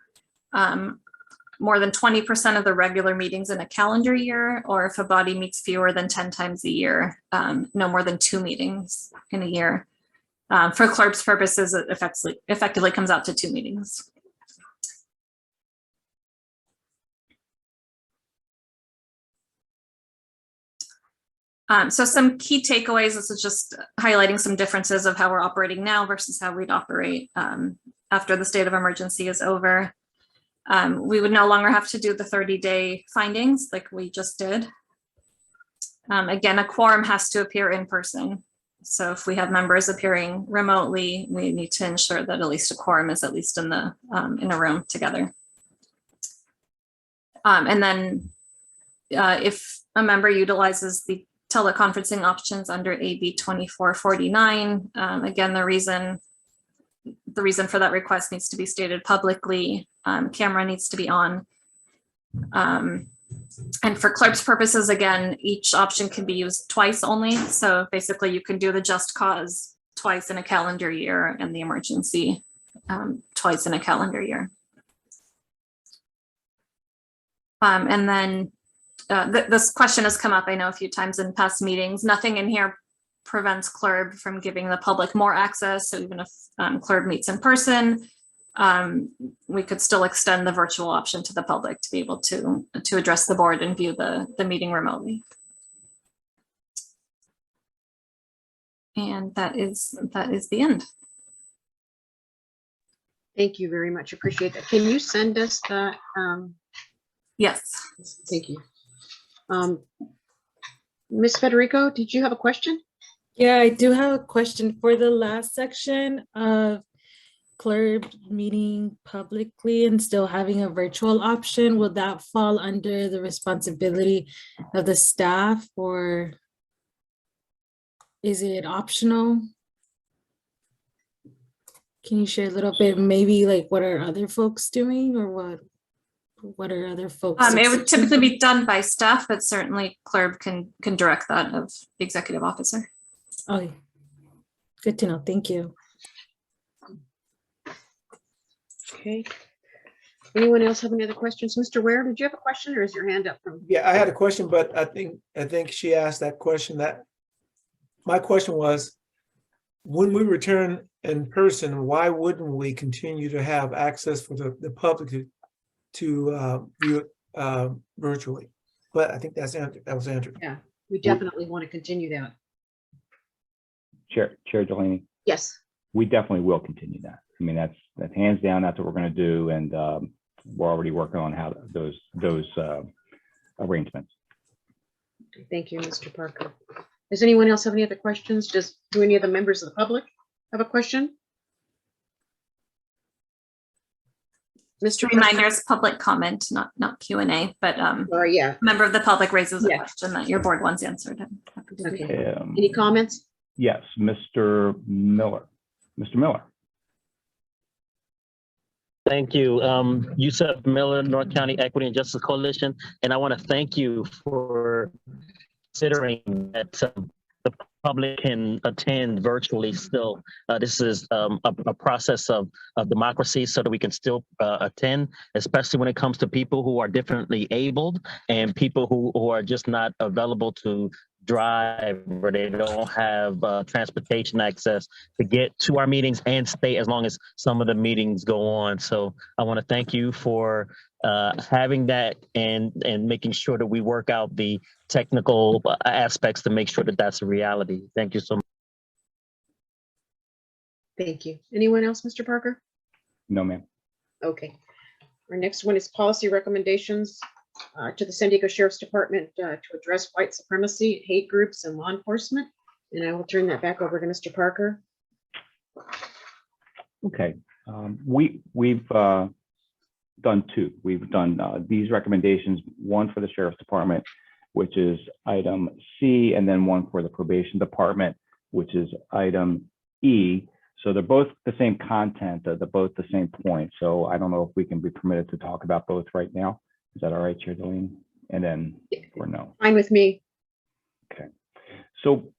Q: more than 20% of the regular meetings in a calendar year, or if a body meets fewer than 10 times a year, no more than 2 meetings in a year. For CLERB's purposes, it effectively comes out to 2 meetings. So some key takeaways, this is just highlighting some differences of how we're operating now versus how we'd operate after the state of emergency is over. We would no longer have to do the 30-day findings like we just did. Again, a quorum has to appear in person. So if we have members appearing remotely, we need to ensure that at least a quorum is at least in a room together. And then if a member utilizes the teleconferencing options under AB 2449, again, the reason for that request needs to be stated publicly. Camera needs to be on. And for CLERB's purposes, again, each option can be used twice only. So basically you can do the just cause twice in a calendar year and the emergency twice in a calendar year. And then this question has come up, I know, a few times in past meetings. Nothing in here prevents CLERB from giving the public more access. So even if CLERB meets in person, we could still extend the virtual option to the public to be able to address the board and view the meeting remotely. And that is the end.
A: Thank you very much. Appreciate that. Can you send us that?
Q: Yes.
A: Thank you. Ms. Federico, did you have a question?
R: Yeah, I do have a question for the last section of CLERB meeting publicly and still having a virtual option. Will that fall under the responsibility of the staff, or is it optional? Can you share a little bit, maybe like what are other folks doing, or what are other folks?
Q: It would typically be done by staff, but certainly CLERB can direct that of the executive officer.
R: Oh, good to know. Thank you.
A: Okay. Anyone else have any other questions? Mr. Ware, did you have a question, or is your hand up from?
P: Yeah, I had a question, but I think she asked that question. That my question was, when we return in person, why wouldn't we continue to have access for the public to view it virtually? But I think that was answered.
A: Yeah, we definitely want to continue that.
E: Chair Delaney.
A: Yes.
E: We definitely will continue that. I mean, that's hands down. That's what we're going to do, and we're already working on how those arrangements.
A: Thank you, Mr. Parker. Does anyone else have any other questions? Do any of the members of the public have a question?
Q: Mr. Reminders, public comment, not Q&A, but
A: yeah,
Q: member of the public raises a question that your board wants answered. I'm happy to do that.
A: Any comments?
E: Yes, Mr. Miller. Mr. Miller.
L: Thank you. Yusuf Miller, North County Equity and Justice Coalition. And I want to thank you for considering that the public can attend virtually still. This is a process of democracy so that we can still attend, especially when it comes to people who are differently abled and people who are just not available to drive, or they don't have transportation access to get to our meetings and stay as long as some of the meetings go on. So I want to thank you for having that and making sure that we work out the technical aspects to make sure that that's a reality. Thank you so much.
A: Thank you. Anyone else, Mr. Parker?
E: No, ma'am.
A: Okay. Our next one is policy recommendations to the San Diego Sheriff's Department to address white supremacy, hate groups, and law enforcement. And I will turn that back over to Mr. Parker.
E: Okay. We've done two. We've done these recommendations, one for the Sheriff's Department, which is item C, and then one for the Probation Department, which is item E. So they're both the same content, they're both the same point. So I don't know if we can be permitted to talk about both right now. Is that all right, Chair Delaney? And then, or no?
A: Fine with me.
E: Okay. So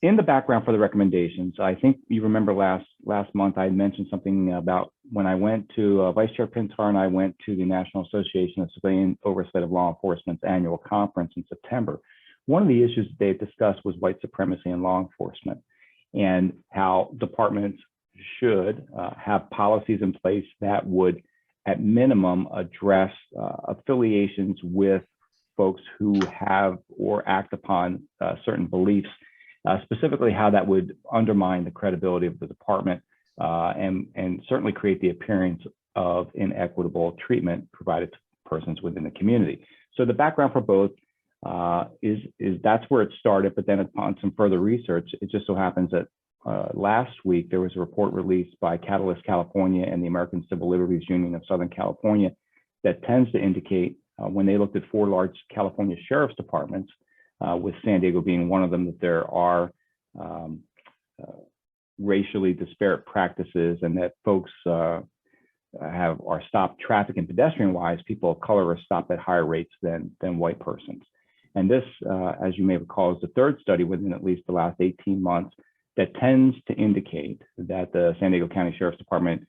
E: in the background for the recommendations, I think you remember last month I mentioned something about when I went to, Vice Chair Pintar and I went to the National Association of Civilian Oversight of Law Enforcement's annual conference in September, one of the issues they discussed was white supremacy in law enforcement and how departments should have policies in place that would, at minimum, address affiliations with folks who have or act upon certain beliefs, specifically how that would undermine the credibility of the department and certainly create the appearance of inequitable treatment provided to persons within the community. So the background for both is that's where it started, but then upon some further research, it just so happens that last week there was a report released by Catalyst California and the American Civil Liberties Union of Southern California that tends to indicate when they looked at 4 large California sheriff's departments, with San Diego being one of them, that there are racially disparate practices and that folks are stopped traffic and pedestrian wise, people of color are stopped at higher rates than white persons. And this, as you may recall, is the 3rd study within at least the last 18 months that tends to indicate that the San Diego County Sheriff's Department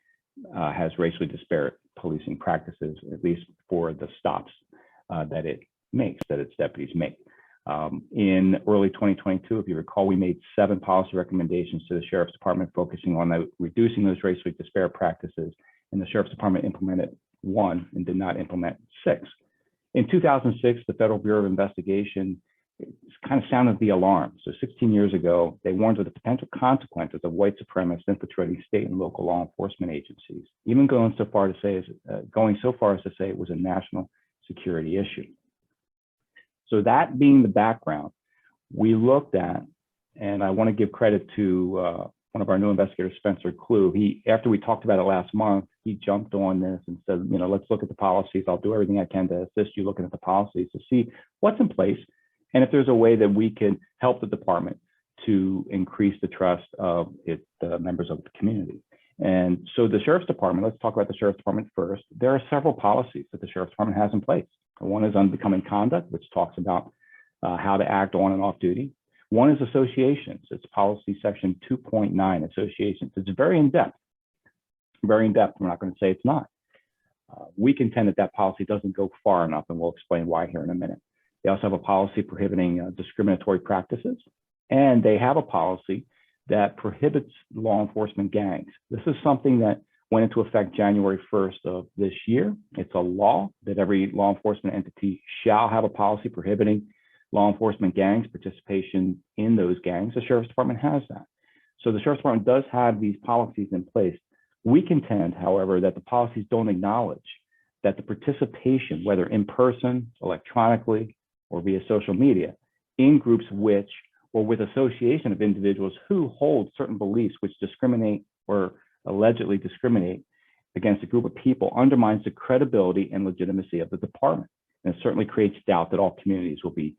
E: has racially disparate policing practices, at least for the stops that it makes, that its deputies make. In early 2022, if you recall, we made 7 policy recommendations to the Sheriff's Department focusing on reducing those racially disparate practices, and the Sheriff's Department implemented 1 and did not implement 6. In 2006, the Federal Bureau of Investigation kind of sounded the alarm. So 16 years ago, they warned of the potential consequences of white supremacists infiltrating state and local law enforcement agencies, even going so far as to say it was a national security issue. So that being the background, we looked at, and I want to give credit to one of our new investigators, Spencer Clue. After we talked about it last month, he jumped on this and said, let's look at the policies. I'll do everything I can to assist you looking at the policies to see what's in place and if there's a way that we can help the department to increase the trust of the members of the community. And so the Sheriff's Department, let's talk about the Sheriff's Department first. There are several policies that the Sheriff's Department has in place. One is unbecoming conduct, which talks about how to act on and off duty. One is associations. It's policy section 2.9, associations. It's very in-depth, very in-depth. We're not going to say it's not. We contend that policy doesn't go far enough, and we'll explain why here in a minute. They also have a policy prohibiting discriminatory practices, and they have a policy that prohibits law enforcement gangs. This is something that went into effect January 1st of this year. It's a law that every law enforcement entity shall have a policy prohibiting law enforcement gangs, participation in those gangs. The Sheriff's Department has that. So the Sheriff's Department does have these policies in place. We contend, however, that the policies don't acknowledge that the participation, whether in person, electronically, or via social media, in groups which, or with association of individuals who hold certain beliefs which discriminate or allegedly discriminate against a group of people, undermines the credibility and legitimacy of the department. And it certainly creates doubt that all communities will be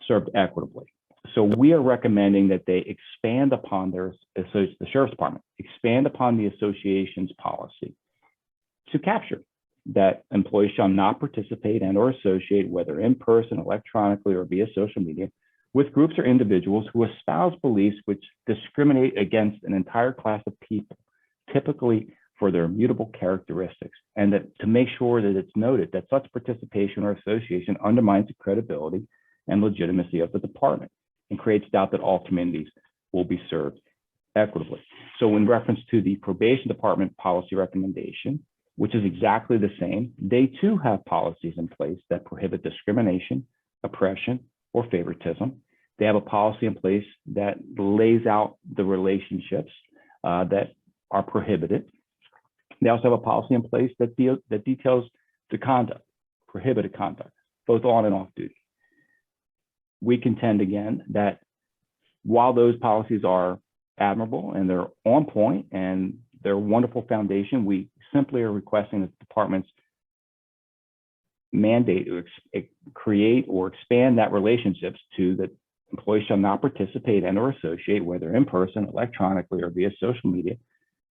E: served equitably. So we are recommending that they expand upon the Sheriff's Department, expand upon the association's policy to capture that employees shall not participate and or associate, whether in person, electronically, or via social media, with groups or individuals who espouse beliefs which discriminate against an entire class of people, typically for their immutable characteristics, and that to make sure that it's noted that such participation or association undermines the credibility and legitimacy of the department and creates doubt that all communities will be served equitably. So in reference to the probation department policy recommendation, which is exactly the same, they too have policies in place that prohibit discrimination, oppression, or favoritism. They have a policy in place that lays out the relationships that are prohibited. They also have a policy in place that details the conduct, prohibited conduct, both on and off duty. We contend again that while those policies are admirable and they're on point and they're a wonderful foundation, we simply are requesting that the departments mandate or create or expand that relationships to that employees shall not participate and or associate, whether in person, electronically, or via social media,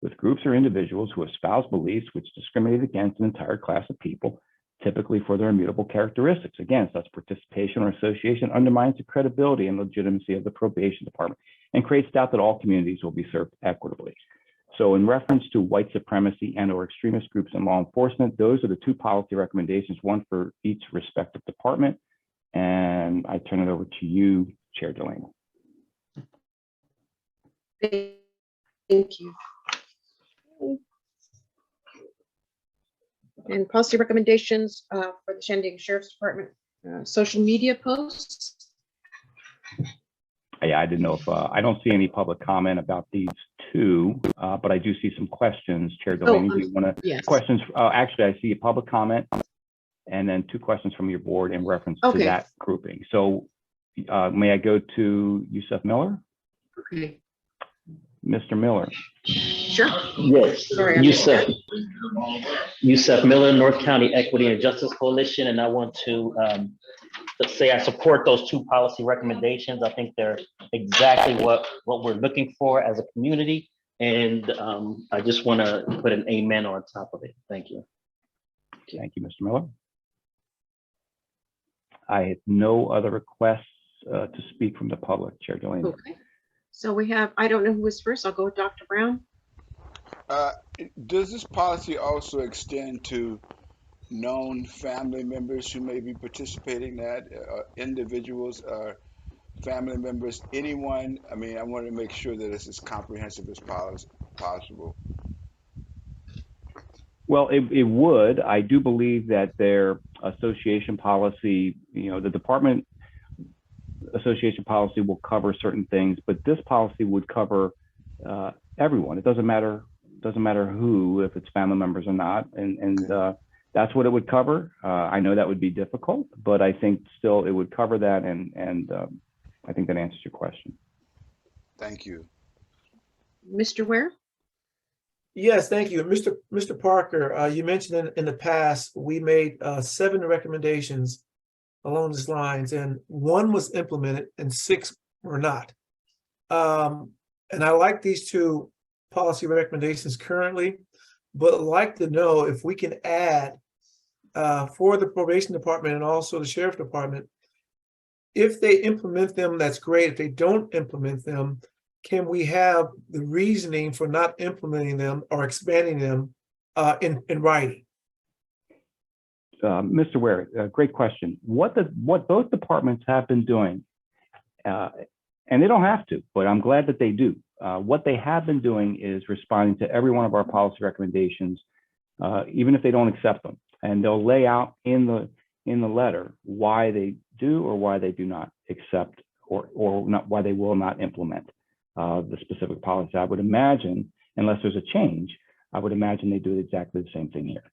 E: with groups or individuals who espouse beliefs which discriminate against an entire class of people, typically for their immutable characteristics. Again, such participation or association undermines the credibility and legitimacy of the probation department and creates doubt that all communities will be served equitably. So in reference to white supremacy and or extremist groups in law enforcement, those are the two policy recommendations, one for each respective department. And I turn it over to you, Chair Delaney.
A: Thank you. And policy recommendations for the Shandaken Sheriff's Department, social media posts.
E: Yeah, I didn't know if, I don't see any public comment about these two, but I do see some questions. Chair Delaney, do you want to,
A: yes.
E: questions? Actually, I see a public comment and then two questions from your board in reference to that grouping. So may I go to Yusef Miller?
A: Okay.
E: Mr. Miller.
A: Sure.
L: Yes,
A: Sorry,
L: Yusef Miller, North County Equity and Justice Coalition, and I want to say I support those two policy recommendations. I think they're exactly what we're looking for as a community, and I just want to put an amen on top of it. Thank you.
E: Thank you, Mr. Miller. I have no other requests to speak from the public, Chair Delaney.
A: Okay. So we have, I don't know who was first. I'll go with Dr. Brown.
N: Does this policy also extend to known family members who may be participating in that, individuals or family members, anyone? I mean, I want to make sure that it's as comprehensive as possible.
E: Well, it would. I do believe that their association policy, you know, the department association policy will cover certain things, but this policy would cover everyone. It doesn't matter who, if it's family members or not, and that's what it would cover. I know that would be difficult, but I think still it would cover that, and I think that answers your question.
N: Thank you.
A: Mr. Ware?
P: Yes, thank you. Mr. Parker, you mentioned in the past, we made 7 recommendations along these lines, and 1 was implemented and 6 were not. And I like these 2 policy recommendations currently, but I'd like to know if we can add for the probation department and also the sheriff's department, if they implement them, that's great. If they don't implement them, can we have the reasoning for not implementing them or expanding them in writing?
E: Mr. Ware, great question. What both departments have been doing, and they don't have to, but I'm glad that they do. What they have been doing is responding to every one of our policy recommendations, even if they don't accept them, and they'll lay out in the letter why they do or why they do not accept or not, why they will not implement the specific policy. I would imagine, unless there's a change, I would imagine they do exactly the same thing here.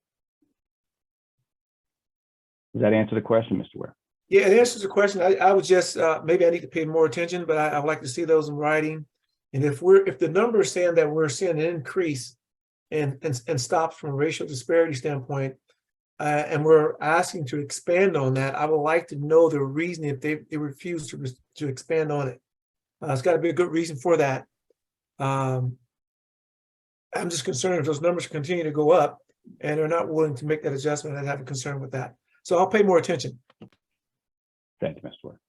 E: Does that answer the question, Mr. Ware?
P: Yeah, it answers the question. I would just, maybe I need to pay more attention, but I would like to see those in writing. And if the number is saying that we're seeing an increase and stops from a racial disparity standpoint, and we're asking to expand on that, I would like to know the reason if they refuse to expand on it. It's got to be a good reason for that. I'm just concerned if those numbers continue to go up and they're not willing to make that adjustment, I'd have a concern with that. So I'll pay more attention.
E: Thank you, Mr. Ware.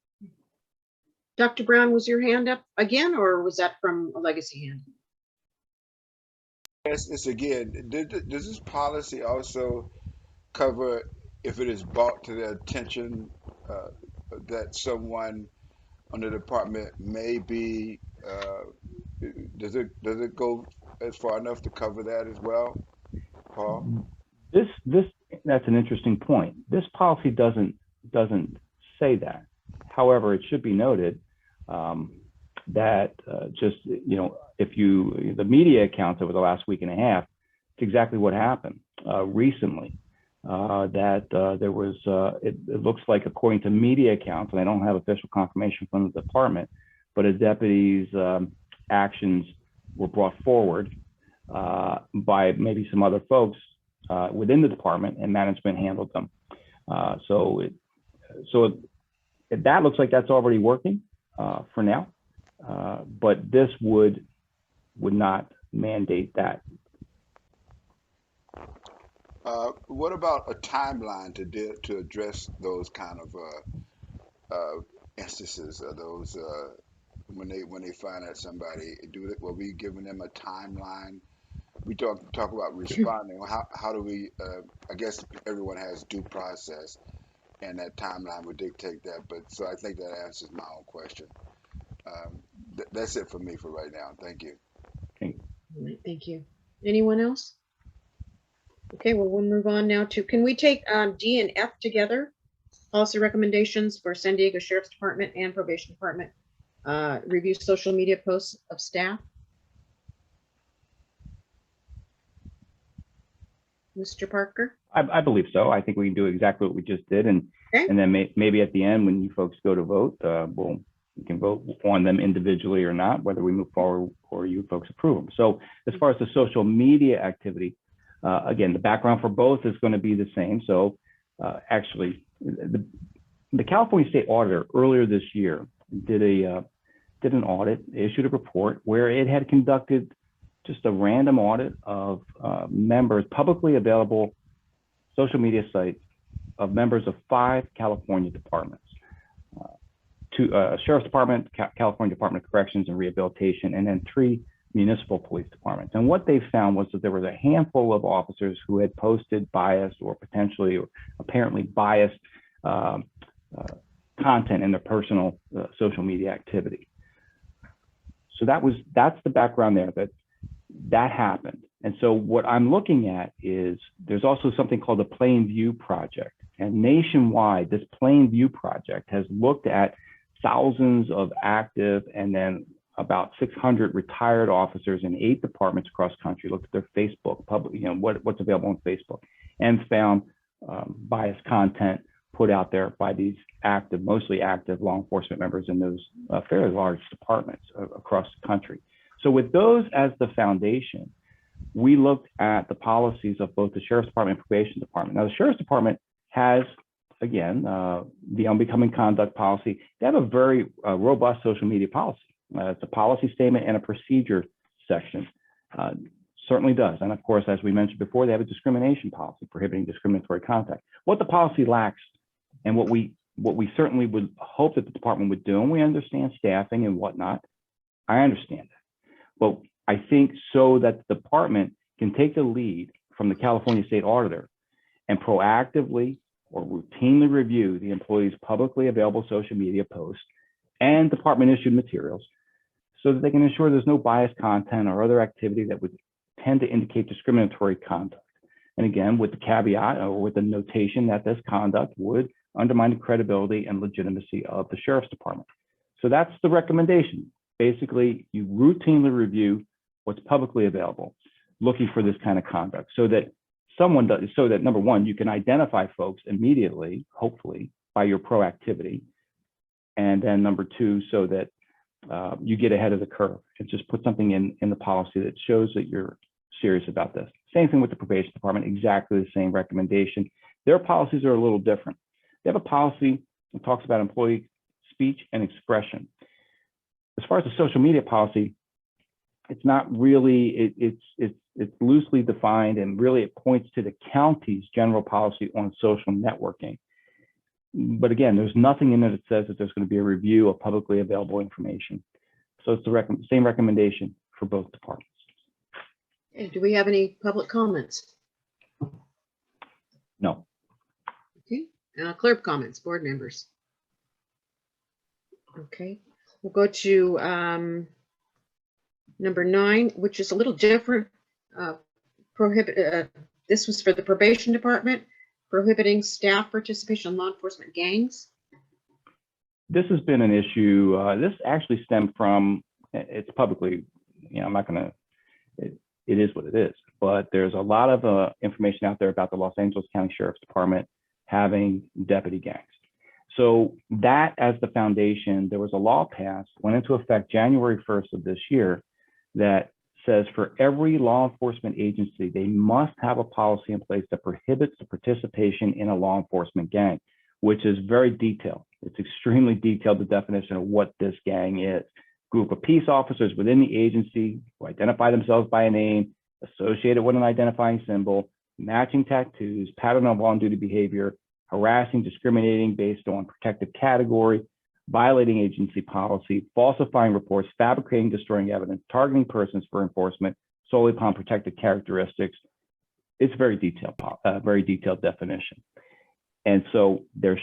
A: Dr. Brown, was your hand up again, or was that from a legacy hand?
N: Yes, it's again. Does this policy also cover if it is brought to their attention that someone on the department may be? Does it go as far enough to cover that as well, Paul?
E: That's an interesting point. This policy doesn't say that. However, it should be noted that just, you know, the media accounts over the last week and a half, it's exactly what happened recently. That there was, it looks like, according to media accounts, and I don't have official confirmation from the department, but a deputy's actions were brought forward by maybe some other folks within the department, and management handled them. So that looks like that's already working for now, but this would not mandate that.
N: What about a timeline to address those kind of instances of those when they find out somebody? Will we giving them a timeline we talk about responding. How do we? I guess everyone has due process, and that timeline would dictate that. But so I think that answers my own question. That's it for me for right now. Thank you.
A: All right, thank you. Anyone else? Okay, well, we'll move on now to, can we take D and F together? Policy recommendations for San Diego Sheriff's Department and Probation Department. Review social media posts of staff. Mr. Parker?
E: I believe so. I think we can do exactly what we just did, and then maybe at the end when you folks go to vote, we can vote on them individually or not, whether we move forward or you folks approve them. So as far as the social media activity, again, the background for both is going to be the same. So actually, the California State Auditor earlier this year did an audit, issued a report where it had conducted just a random audit of members, publicly available social media sites of members of 5 California departments. Sheriff's Department, California Department of Corrections and Rehabilitation, and then 3 municipal police departments. And what they found was that there was a handful of officers who had posted biased or potentially or apparently biased content in their personal social media activity. So that's the background there, that happened. And so what I'm looking at is there's also something called the Plain View Project. And nationwide, this Plain View Project has looked at thousands of active and then about 600 retired officers in 8 departments across the country, looked at their Facebook, what's available on Facebook, and found biased content put out there by these mostly active law enforcement members in those fairly large departments across the country. So with those as the foundation, we looked at the policies of both the Sheriff's Department and Probation Department. Now, the Sheriff's Department has, again, the unbecoming conduct policy. They have a very robust social media policy. It's a policy statement and a procedure section. Certainly does. And of course, as we mentioned before, they have a discrimination policy prohibiting discriminatory contact. What the policy lacks, and what we certainly would hope that the department would do, and we understand staffing and whatnot, I understand that. But I think so that the department can take the lead from the California State Auditor and proactively or routinely review the employee's publicly available social media posts and department issued materials so that they can ensure there's no biased content or other activity that would tend to indicate discriminatory conduct. And again, with the caveat or with the notation that this conduct would undermine the credibility and legitimacy of the Sheriff's Department. So that's the recommendation. Basically, you routinely review what's publicly available, looking for this kind of conduct so that number one, you can identify folks immediately, hopefully, by your proactivity. And then number two, so that you get ahead of the curve and just put something in the policy that shows that you're serious about this. Same thing with the Probation Department, exactly the same recommendation. Their policies are a little different. They have a policy that talks about employee speech and expression. As far as the social media policy, it's not really, it's loosely defined, and really it points to the county's general policy on social networking. But again, there's nothing in it that says that there's going to be a review of publicly available information. So it's the same recommendation for both departments.
A: Okay, do we have any public comments?
E: No.
A: Okay, CLERB comments, board members. Okay, we'll go to number 9, which is a little different. This was for the Probation Department, prohibiting staff participation in law enforcement gangs.
E: This has been an issue. This actually stemmed from, it's publicly, I'm not going to, it is what it is, but there's a lot of information out there about the Los Angeles County Sheriff's Department having deputy gangs. So that as the foundation, there was a law passed, went into effect January 1st of this year, that says for every law enforcement agency, they must have a policy in place that prohibits the participation in a law enforcement gang, which is very detailed. It's extremely detailed, the definition of what this gang is. Group of peace officers within the agency who identify themselves by a name, associated with an identifying symbol, matching tattoos, pattern of on-duty behavior, harassing, discriminating based on protected category, violating agency policy, falsifying reports, fabricating, destroying evidence, targeting persons for enforcement, solely upon protected characteristics. It's very detailed definition. And so there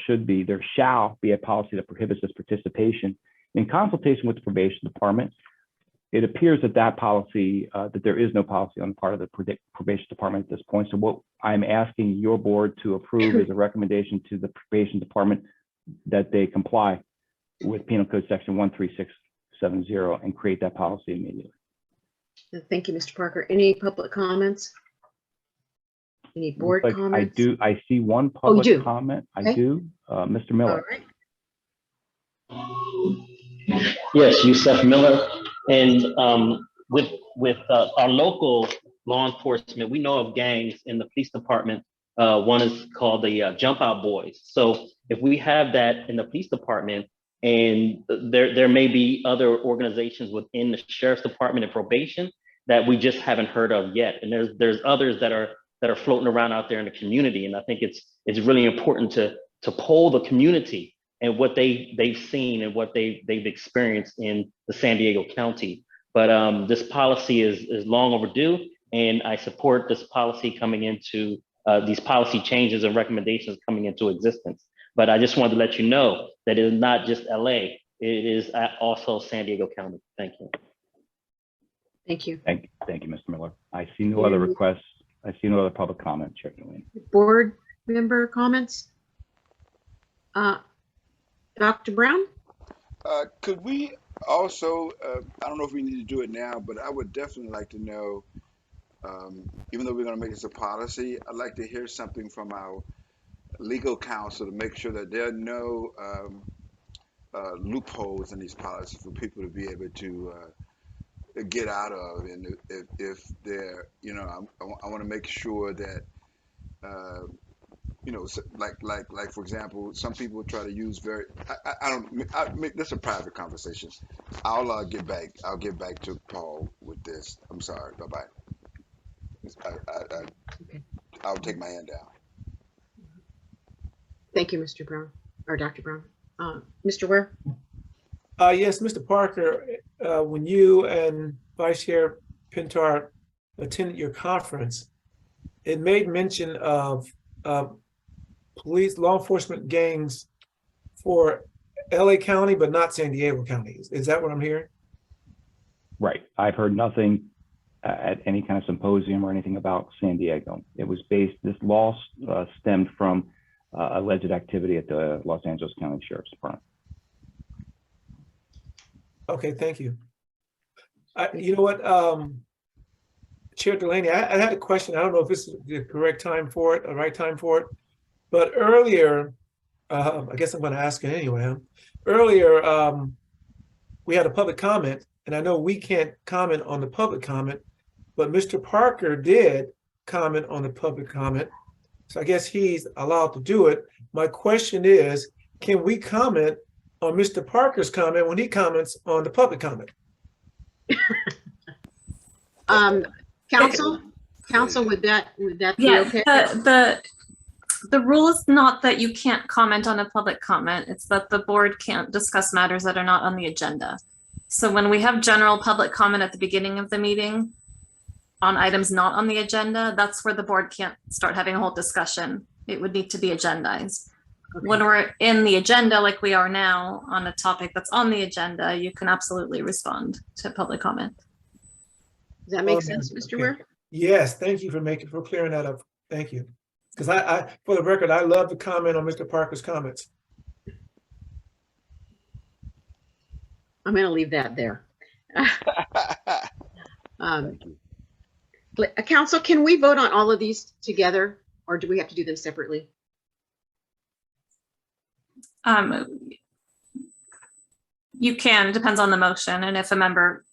E: shall be a policy that prohibits this participation in consultation with the probation department. It appears that policy, that there is no policy on the part of the probation department at this point. So what I'm asking your board to approve is a recommendation to the probation department that they comply with Penal Code Section 13670 and create that policy immediately.
A: Thank you, Mr. Parker. Any public comments? Any board comments?
E: I see one
A: Oh, you
E: public
A: do?
E: comment.
A: Okay.
E: I do. Mr. Miller.
A: All right.
L: Yes, Yusef Miller. And with our local law enforcement, we know of gangs in the police department. One is called the Jump Out Boys. So if we have that in the police department, and there may be other organizations within the sheriff's department and probation that we just haven't heard of yet. And there's others that are floating around out there in the community. And I think it's really important to poll the community and what they've seen and what they've experienced in the San Diego County. But this policy is long overdue, and I support this policy coming into these policy changes and recommendations coming into existence. But I just wanted to let you know that it is not just LA, it is also San Diego County. Thank you.
A: Thank you.
E: Thank you, Mr. Miller. I see no other requests. I see no other public comment, Chair Delaney.
A: Board member comments? Dr. Brown?
N: Could we also, I don't know if we need to do it now, but I would definitely like to know, even though we're going to make this a policy, I'd like to hear something from our legal counsel to make sure that there are no loopholes in these policies for people to be able to get out of. And if they're, I want to make sure that, like for example, some people try to use this is a private conversation. I'll get back to Paul with this. I'm sorry. Bye-bye. I'll take my hand down.
A: Thank you, Mr. Brown, or Dr. Brown. Mr. Ware?
P: Yes, Mr. Parker, when you and Vice Chair Pintar attended your conference, it made mention of police, law enforcement gangs for LA County, but not San Diego County. Is that what I'm hearing?
E: Right. I've heard nothing at any kind of symposium or anything about San Diego. It was this law stemmed from alleged activity at the Los Angeles County Sheriff's Department.
P: Okay, thank you. You know what, Chair Delaney, I had a question. I don't know if this is the correct time for it, the right time for it, but earlier, I guess I'm going to ask it anyway. Earlier, we had a public comment, and I know we can't comment on the public comment, but Mr. Parker did comment on the public comment. So I guess he's allowed to do it. My question is, can we comment on Mr. Parker's comment when he comments on the public comment?
A: Council, would that be
Q: Yeah,
A: okay?
Q: the rule is not that you can't comment on a public comment. It's that the board can't discuss matters that are not on the agenda. So when we have general public comment at the beginning of the meeting on items not on the agenda, that's where the board can't start having a whole discussion. It would need to be agendized. Okay. When we're in the agenda, like we are now on a topic that's on the agenda, you can absolutely respond to public comment.
A: Does that make sense, Mr. Ware?
P: Yes, thank you for clearing that up. Thank you. Because I, for the record, I love to comment on Mr. Parker's comments.
A: I'm going to leave that there. Council, can we vote on all of these together, or do we have to do them separately?
Q: You can, depends on the motion, and if a member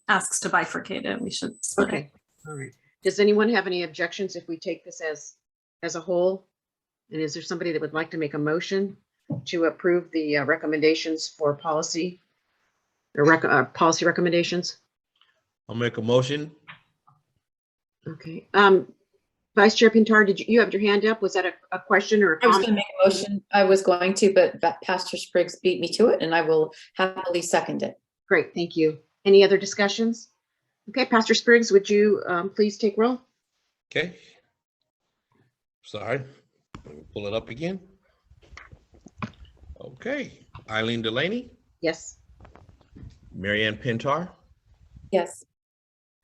Q: asks to bifurcate it, we should split it.
A: All right. Does anyone have any objections if we take this as a whole? And is there somebody that would like to make a motion to approve the recommendations for policy or policy recommendations?
B: I'll make a motion.
A: Okay. Vice Chair Pintar, did you have your hand up? Was that a question or a comment?
C: I was going to make a motion. I was going to, but Pastor Spriggs beat me to it, and I will happily second it.
A: Great, thank you. Any other discussions? Okay, Pastor Spriggs, would you please take roll?
B: Okay. Sorry. Let me pull it up again. Okay. Eileen Delaney,
A: Yes.
B: Marianne Pintar,
C: Yes.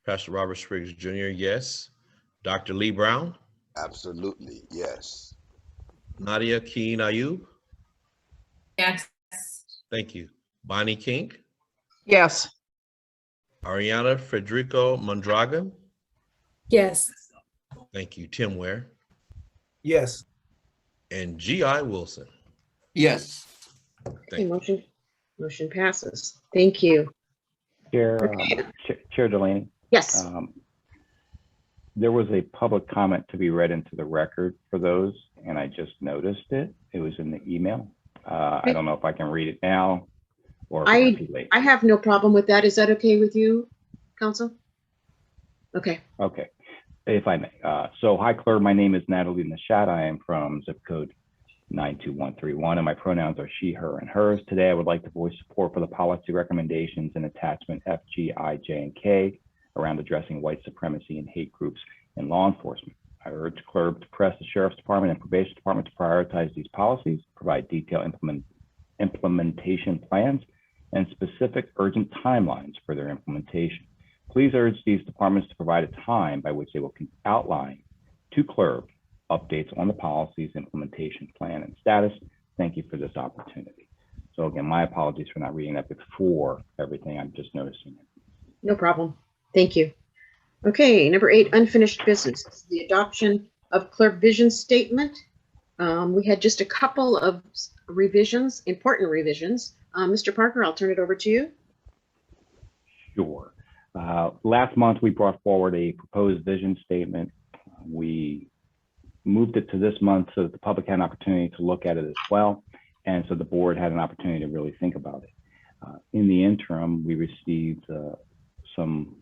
B: Pastor Robert Spriggs Jr., yes. Dr. Lee Brown,
N: Absolutely, yes.
B: Nadia Keen Ayub,
F: Yes.
B: thank you. Bonnie King,
H: Yes.
B: Ariana Federico Mondragon,
R: Yes.
B: thank you. Tim Ware,
P: Yes.
B: and G.I. Wilson.
O: Yes.
A: Okay, motion passes. Thank you.
E: Chair, Chair Delaney.
A: Yes.
E: There was a public comment to be read into the record for those, and I just noticed it. It was in the email. I don't know if I can read it now or if it's too late.
A: I have no problem with that. Is that okay with you, Council? Okay.
E: Okay, if I may. So hi, CLERB. My name is Natalie Nishat. I am from zip code 92131, and my pronouns are she, her, and hers. Today, I would like to voice support for the policy recommendations in attachment F, G, I, J, and K around addressing white supremacy and hate groups in law enforcement. I urge CLERB to press the Sheriff's Department and Probation Department to prioritize these policies, provide detailed implementation plans, and specific urgent timelines for their implementation. Please urge these departments to provide a time by which they will outline to CLERB updates on the policies, implementation plan, and status. Thank you for this opportunity. So again, my apologies for not reading that before everything. I'm just noticing it.
A: No problem. Thank you. Okay, number 8, unfinished business. This is the adoption of CLERB vision statement. We had just a couple of revisions, important revisions. Mr. Parker, I'll turn it over to you.
E: Sure. Last month, we brought forward a proposed vision statement. We moved it to this month so that the public had an opportunity to look at it as well. And so the board had an opportunity to really think about it. In the interim, we received some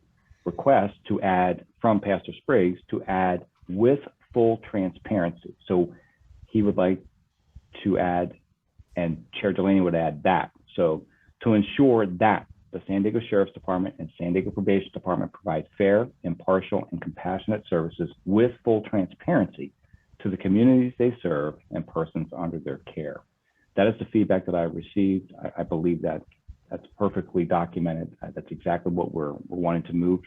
E: requests to add from Pastor Spriggs to add with full transparency. So he would like to add, and Chair Delaney would add that. So to ensure that the San Diego Sheriff's Department and San Diego Probation Department provide fair, impartial, and compassionate services with full transparency to the communities they serve and persons under their care. That is the feedback that I received. I believe that that's perfectly documented. That's exactly what we're wanting to move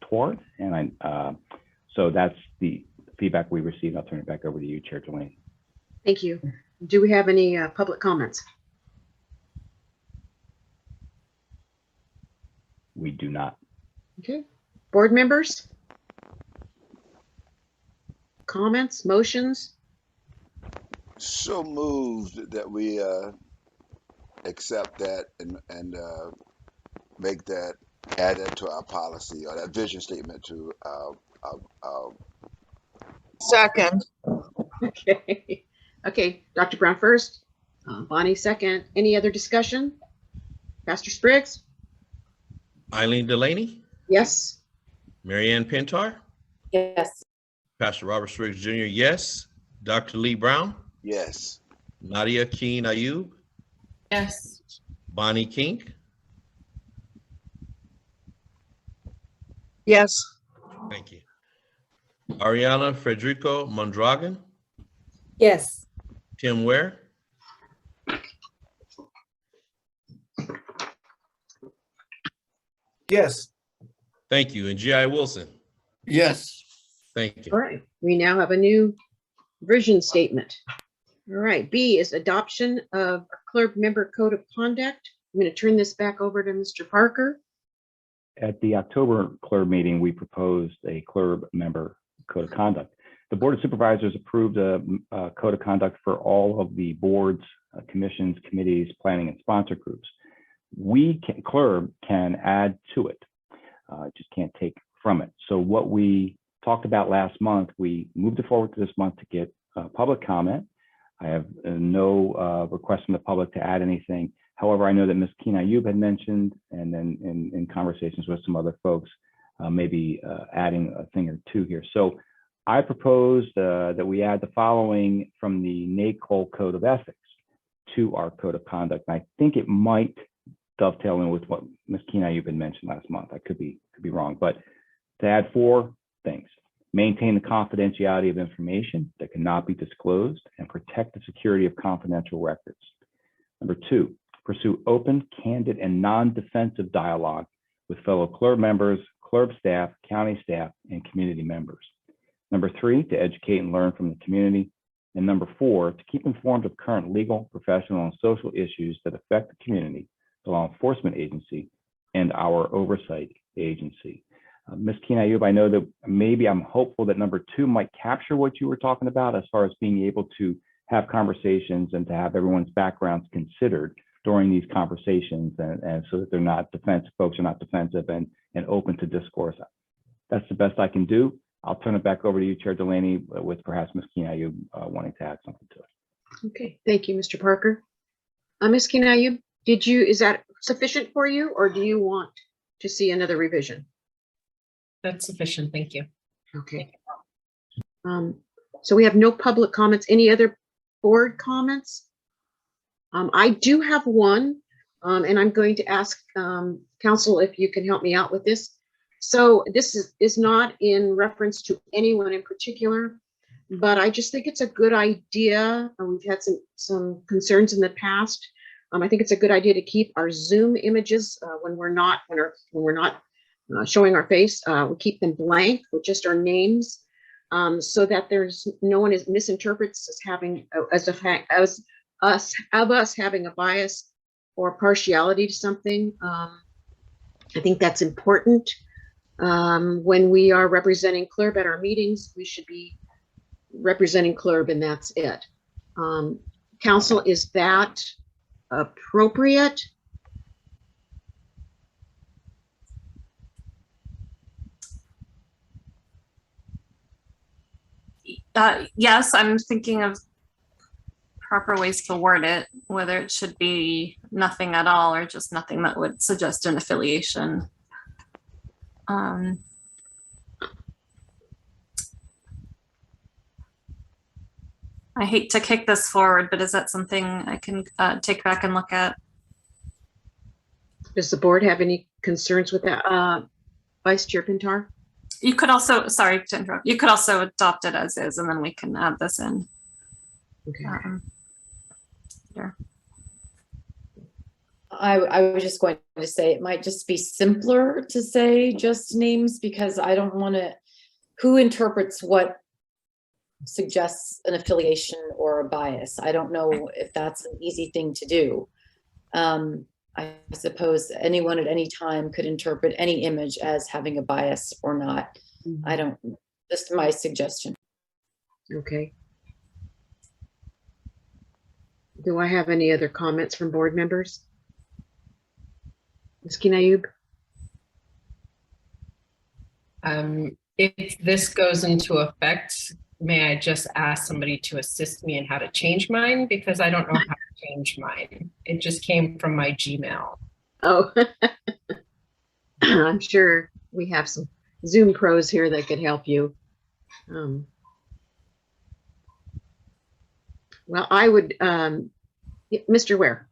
E: toward. And so that's the feedback we received. I'll turn it back over to you, Chair Delaney.
A: Thank you. Do we have any public comments?
E: We do not.
A: Okay. Board members? Comments, motions?
N: So moved that we accept that and make that, add that to our policy or that vision statement to our
H: Second.
A: Okay. Okay, Dr. Brown first, Bonnie second. Any other discussion? Pastor Spriggs?
B: Eileen Delaney,
A: Yes.
B: Marianne Pintar,
C: Yes.
B: Pastor Robert Spriggs Jr., yes. Dr. Lee Brown,
N: yes.
B: Nadia Keen Ayub,
F: Yes.
B: Bonnie King,
H: Yes.
B: thank you. Ariana Federico Mondragon,
R: Yes.
B: Tim Ware,
P: Yes.
B: thank you. And G.I. Wilson,
O: Yes.
B: thank you.
A: All right. We now have a new vision statement. All right. B is adoption of CLERB member code of conduct. I'm going to turn this back over to Mr. Parker.
E: At the October CLERB meeting, we proposed a CLERB member code of conduct. The Board of Supervisors approved a code of conduct for all of the boards, commissions, committees, planning, and sponsor groups. CLERB can add to it, just can't take from it. So what we talked about last month, we moved it forward to this month to get public comment. I have no request from the public to add anything. However, I know that Ms. Keen Ayub had mentioned, and then in conversations with some other folks, maybe adding a thing or two here. So I proposed that we add the following from the NACOL Code of Ethics to our Code of Conduct. And I think it might dovetailing with what Ms. Kenai you've been mentioned last month. I could be wrong, but to add 4 things: maintain the confidentiality of information that cannot be disclosed and protect the security of confidential records. Number 2, pursue open, candid, and non-defensive dialogue with fellow CLERB members, CLERB staff, county staff, and community members. Number 3, to educate and learn from the community. And number 4, to keep informed of current legal, professional, and social issues that affect the community, the law enforcement agency, and our oversight agency. Ms. Kenai, I know that maybe I'm hopeful that number 2 might capture what you were talking about as far as being able to have conversations and to have everyone's backgrounds considered during these conversations, and so that they're not defensive, folks are not defensive and open to discourse. That's the best I can do. I'll turn it back over to you, Chair Delaney, with perhaps Ms. Kenai wanting to add something to it.
A: Okay, thank you, Mr. Parker. Ms. Kenai, is that sufficient for you, or do you want to see another revision?
S: That's sufficient, thank you.
A: Okay. So we have no public comments. Any other board comments? I do have one, and I'm going to ask council if you can help me out with this. So this is not in reference to anyone in particular, but I just think it's a good idea. We've had some concerns in the past. I think it's a good idea to keep our Zoom images when we're not showing our face. We keep them blank with just our names, so that there's no one is misinterprets as having us having a bias or partiality to something. I think that's important. When we are representing CLERB at our meetings, we should be representing CLERB, and that's it. Council, is that appropriate?
Q: Yes, I'm thinking of proper ways to word it, whether it should be nothing at all or just nothing that would suggest an affiliation. I hate to kick this forward, but is that something I can take back and look at?
A: Does the board have any concerns with that? Vice Chair Pintar?
Q: You could also, sorry to interrupt, you could also adopt it as is, and then we can add this in.
A: Okay.
Q: Here.
C: I was just going to say it might just be simpler to say just names, because I don't want to, who interprets what suggests an affiliation or a bias? I don't know if that's an easy thing to do. I suppose anyone at any time could interpret any image as having a bias or not. I don't, just my suggestion.
A: Okay. Do I have any other comments from board members? Ms. Kinayub?
S: If this goes into effect, may I just ask somebody to assist me in how to change mine? Because I don't know how to change mine. It just came from my Gmail.
A: Oh, I'm sure we have some Zoom pros here that could help you. Well, I would, Mr. Ware.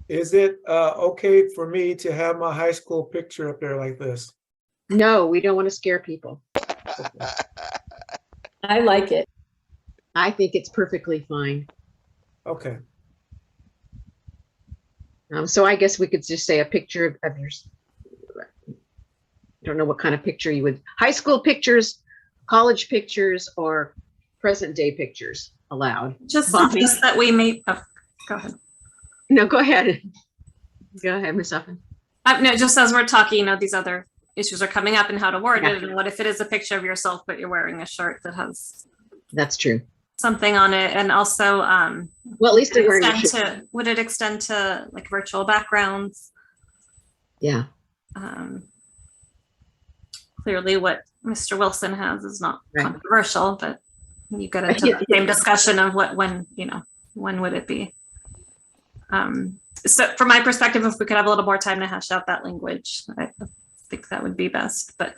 P: Is it okay for me to have my high school picture up there like this?
A: No, we don't want to scare people.
C: I like it.
A: I think it's perfectly fine.
P: Okay.
A: So I guess we could just say a picture of yours. Don't know what kind of picture you would, high school pictures, college pictures, or present day pictures allowed.
Q: Just suggest that we may, oh, go ahead.
A: No, go ahead. Go ahead, Ms. Uffen.
Q: No, just as we're talking, you know, these other issues are coming up and how to word it. And what if it is a picture of yourself, but you're wearing a shirt that has
A: that's true
Q: something on it? And also,
A: well, at least they're wearing a shirt.
Q: Would it extend to like virtual backgrounds?
A: Yeah.
Q: Clearly, what Mr. Wilson has is not controversial, but you get into the same discussion of when would it be? So from my perspective, if we could have a little more time to hash out that language, I think that would be best. But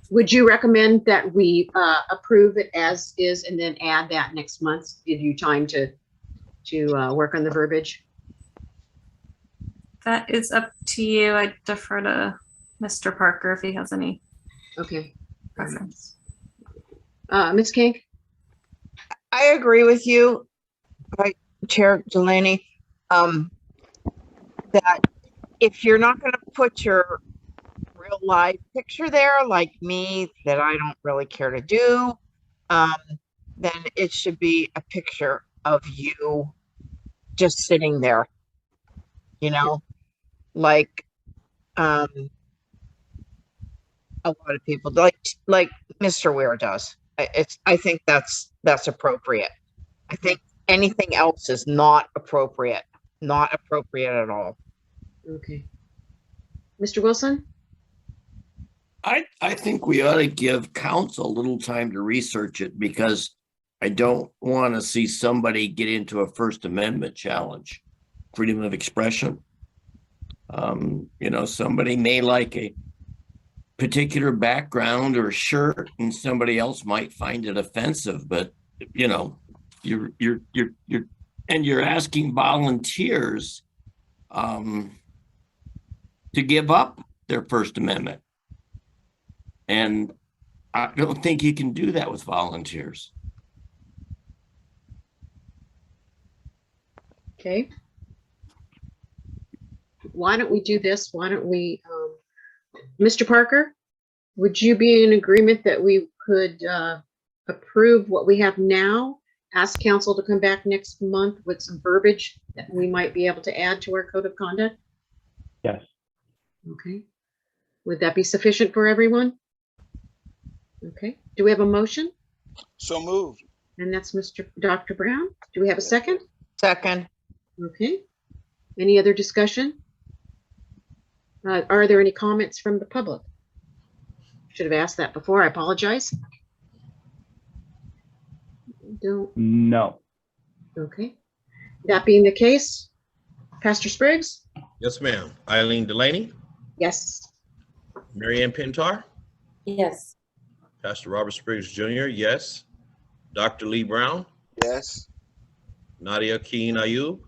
A: would you recommend that we approve it as is and then add that next month? Give you time to work on the verbiage?
Q: That is up to you. I defer to Mr. Parker if he has any
A: Okay.
Q: preference.
A: Ms. King?
T: I agree with you, Vice Chair Delaney, that if you're not going to put your real life picture there, like me, that I don't really care to do, then it should be a picture of you just sitting there, you know, like a lot of people like Mr. Ware does. I think that's appropriate. I think anything else is not appropriate at all.
A: Okay. Mr. Wilson?
O: I think we ought to give council a little time to research it, because I don't want to see somebody get into a First Amendment challenge, freedom of expression. You know, somebody may like a particular background or shirt, and somebody else might find it offensive, but you know, you're asking volunteers to give up their First Amendment. And I don't think you can do that with volunteers.
A: Okay. Why don't we do this? Why don't we, Mr. Parker, would you be in agreement that we could approve what we have now? Ask council to come back next month with some verbiage that we might be able to add to our code of conduct?
E: Yes.
A: Okay. Would that be sufficient for everyone? Okay. Do we have a motion?
N: So moved.
A: And that's Dr. Brown. Do we have a second?
T: Second.
A: Okay. Any other discussion? Are there any comments from the public? Should have asked that before. I apologize. Don't.
E: No.
A: Okay. That being the case, Pastor Spriggs?
B: Yes, ma'am. Eileen Delaney,
A: Yes.
B: Mary Ann Pintar,
C: Yes.
B: Pastor Robert Spriggs Jr., yes. Dr. Lee Brown,
N: Yes.
B: Nadia Keen Ayub,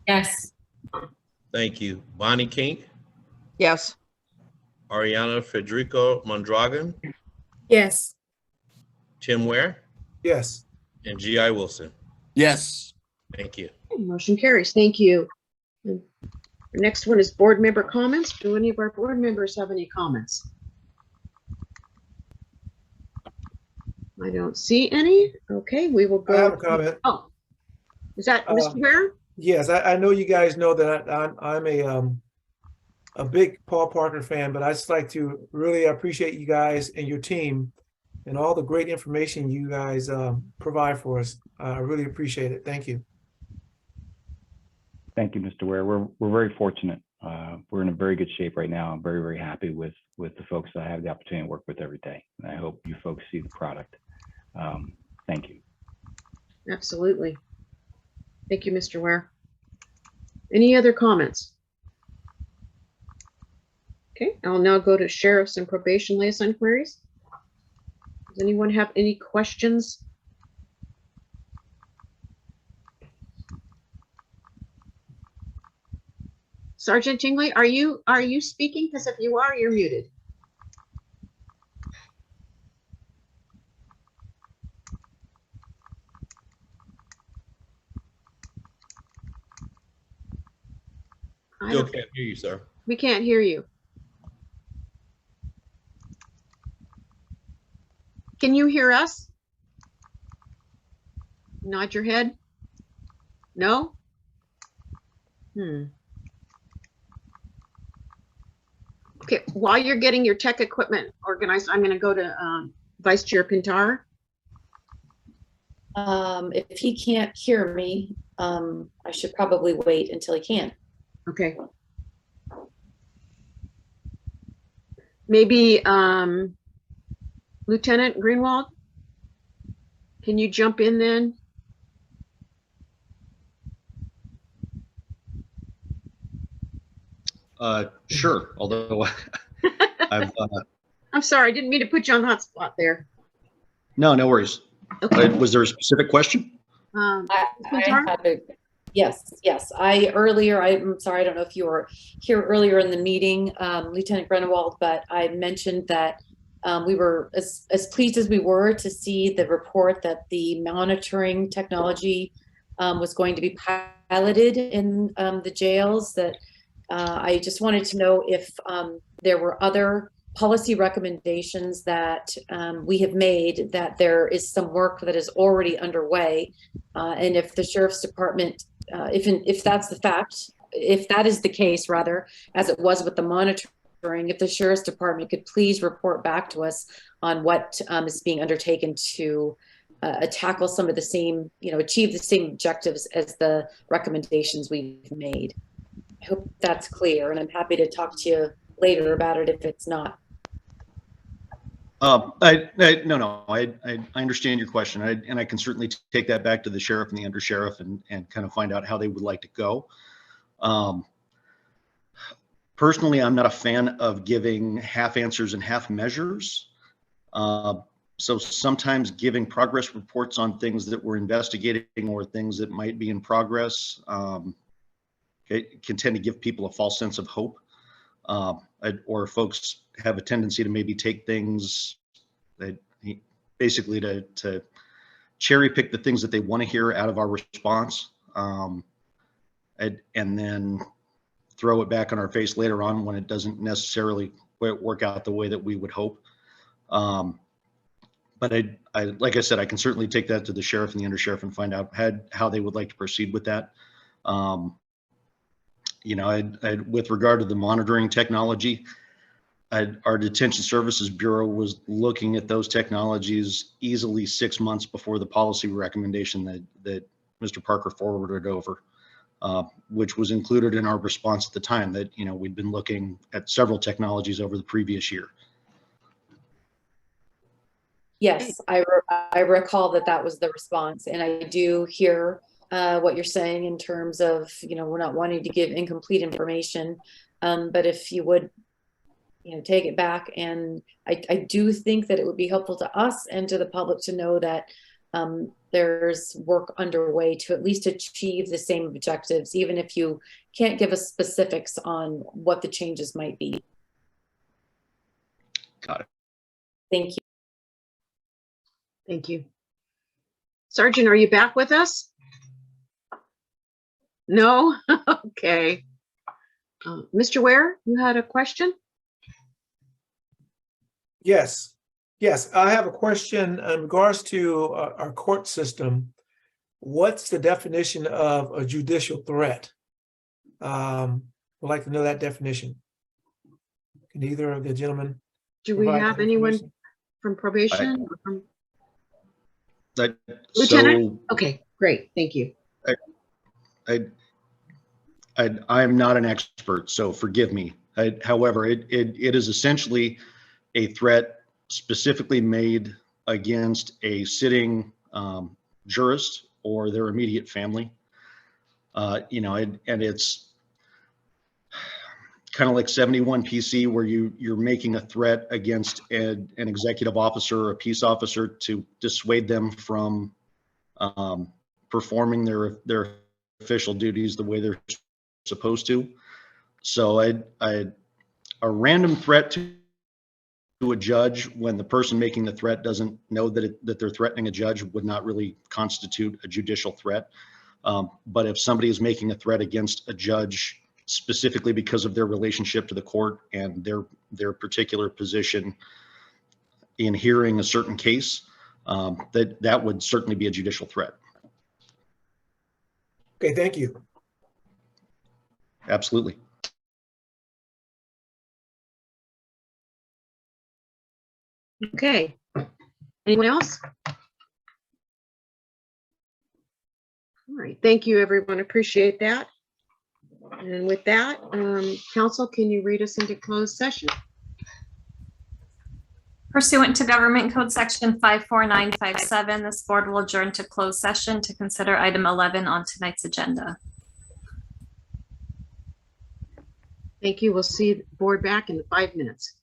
S: Yes.
B: thank you. Bonnie King,
T: Yes.
B: Ariana Federico Mondragon,
R: Yes.
B: Tim Ware,
P: Yes.
B: and G.I. Wilson.
O: Yes.
B: Thank you.
A: Motion carries. Thank you. And the next one is board member comments. Do any of our board members have any comments? I don't see any. Okay, we will go.
P: I have a comment.
A: Oh, is that Mr. Ware?
P: Yes, I know you guys know that I'm a big Paul Parker fan, but I just like to really appreciate you guys and your team and all the great information you guys provide for us. I really appreciate it. Thank you.
E: Thank you, Mr. Ware. We're very fortunate. We're in a very good shape right now. I'm very, very happy with the folks that I have the opportunity to work with every day. And I hope you folks see the product. Thank you.
A: Absolutely. Thank you, Mr. Ware. Any other comments? Okay, I'll now go to sheriffs and probation liaison queries. Does anyone have any questions? Sergeant Tingley, are you speaking? Because if you are, you're muted.
B: Still can't hear you, sir.
A: We can't hear you. Can you hear us? Nod your head. No? Okay, while you're getting your tech equipment organized, I'm going to go to Vice Chair Pintar.
C: If he can't hear me, I should probably wait until he can.
A: Okay. Maybe Lieutenant Greenwald, can you jump in then?
U: Sure, although I've
A: I'm sorry, I didn't mean to put you on the hot spot there.
U: no worries.
A: Okay.
U: Was there a specific question?
C: I Yes. I'm sorry, I don't know if you were here earlier in the meeting, Lieutenant Grenewald, but I mentioned that we were as pleased as we were to see the report that the monitoring technology was going to be piloted in the jails. That I just wanted to know if there were other policy recommendations that we have made, that there is some work that is already underway, and if the Sheriff's Department, if that's the fact, if that is the case, rather, as it was with the monitoring, if the Sheriff's Department could please report back to us on what is being undertaken to tackle some of the same, achieve the same objectives as the recommendations we've made. I hope that's clear, and I'm happy to talk to you later about it if it's not.
U: No, I understand your question, and I can certainly take that back to the sheriff and the undersheriff and kind of find out how they would like to go. Personally, I'm not a fan of giving half answers and half measures. So sometimes giving progress reports on things that we're investigating or things that might be in progress, it can tend to give people a false sense of hope. Or folks have a tendency to maybe take things that basically to cherry pick the things that they want to hear out of our response, and then throw it back on our face later on when it doesn't necessarily work out the way that we would hope. But I like I said, I can certainly take that to the sheriff and the undersheriff and find out how they would like to proceed with that. With regard to the monitoring technology, our Detention Services Bureau was looking at those technologies easily 6 months before the policy recommendation that Mr. Parker forwarded over, which was included in our response at the time, that we'd been looking at several technologies over the previous year.
C: Yes, I recall that was the response, and I do hear what you're saying in terms of, we're not wanting to give incomplete information, but if you would, take it back. And I do think that it would be helpful to us and to the public to know that there's work underway to at least achieve the same objectives, even if you can't give us specifics on what the changes might be.
U: Got it.
C: Thank you.
A: Thank you. Sergeant, are you back with us? No? Okay. Mr. Ware, you had a question?
P: Yes, I have a question in regards to our court system. What's the definition of a judicial threat? I'd like to know that definition. Can either of the gentlemen?
A: Do we have anyone from probation? Or from... Lieutenant? Okay, great, thank you.
U: I'm not an expert, so forgive me. However, it is essentially a threat specifically made against a sitting jurist or their immediate family. And it's kind of like 71 PC, where you're making a threat against an executive officer or a peace officer to dissuade them from performing their official duties the way they're supposed to. So a random threat to a judge when the person making the threat doesn't know that they're threatening a judge would not really constitute a judicial threat. But if somebody is making a threat against a judge specifically because of their relationship to the court and their particular position in hearing a certain case, that would certainly be a judicial threat.
P: Okay, thank you.
U: Absolutely.
A: Okay, anyone else? All right, thank you, everyone. Appreciate that. And with that, council, can you read us into closed session?
Q: Pursuant to Government Code Section 54957, this board will adjourn to closed session to consider item 11 on tonight's agenda.
A: Thank you. We'll see the board back in 5 minutes.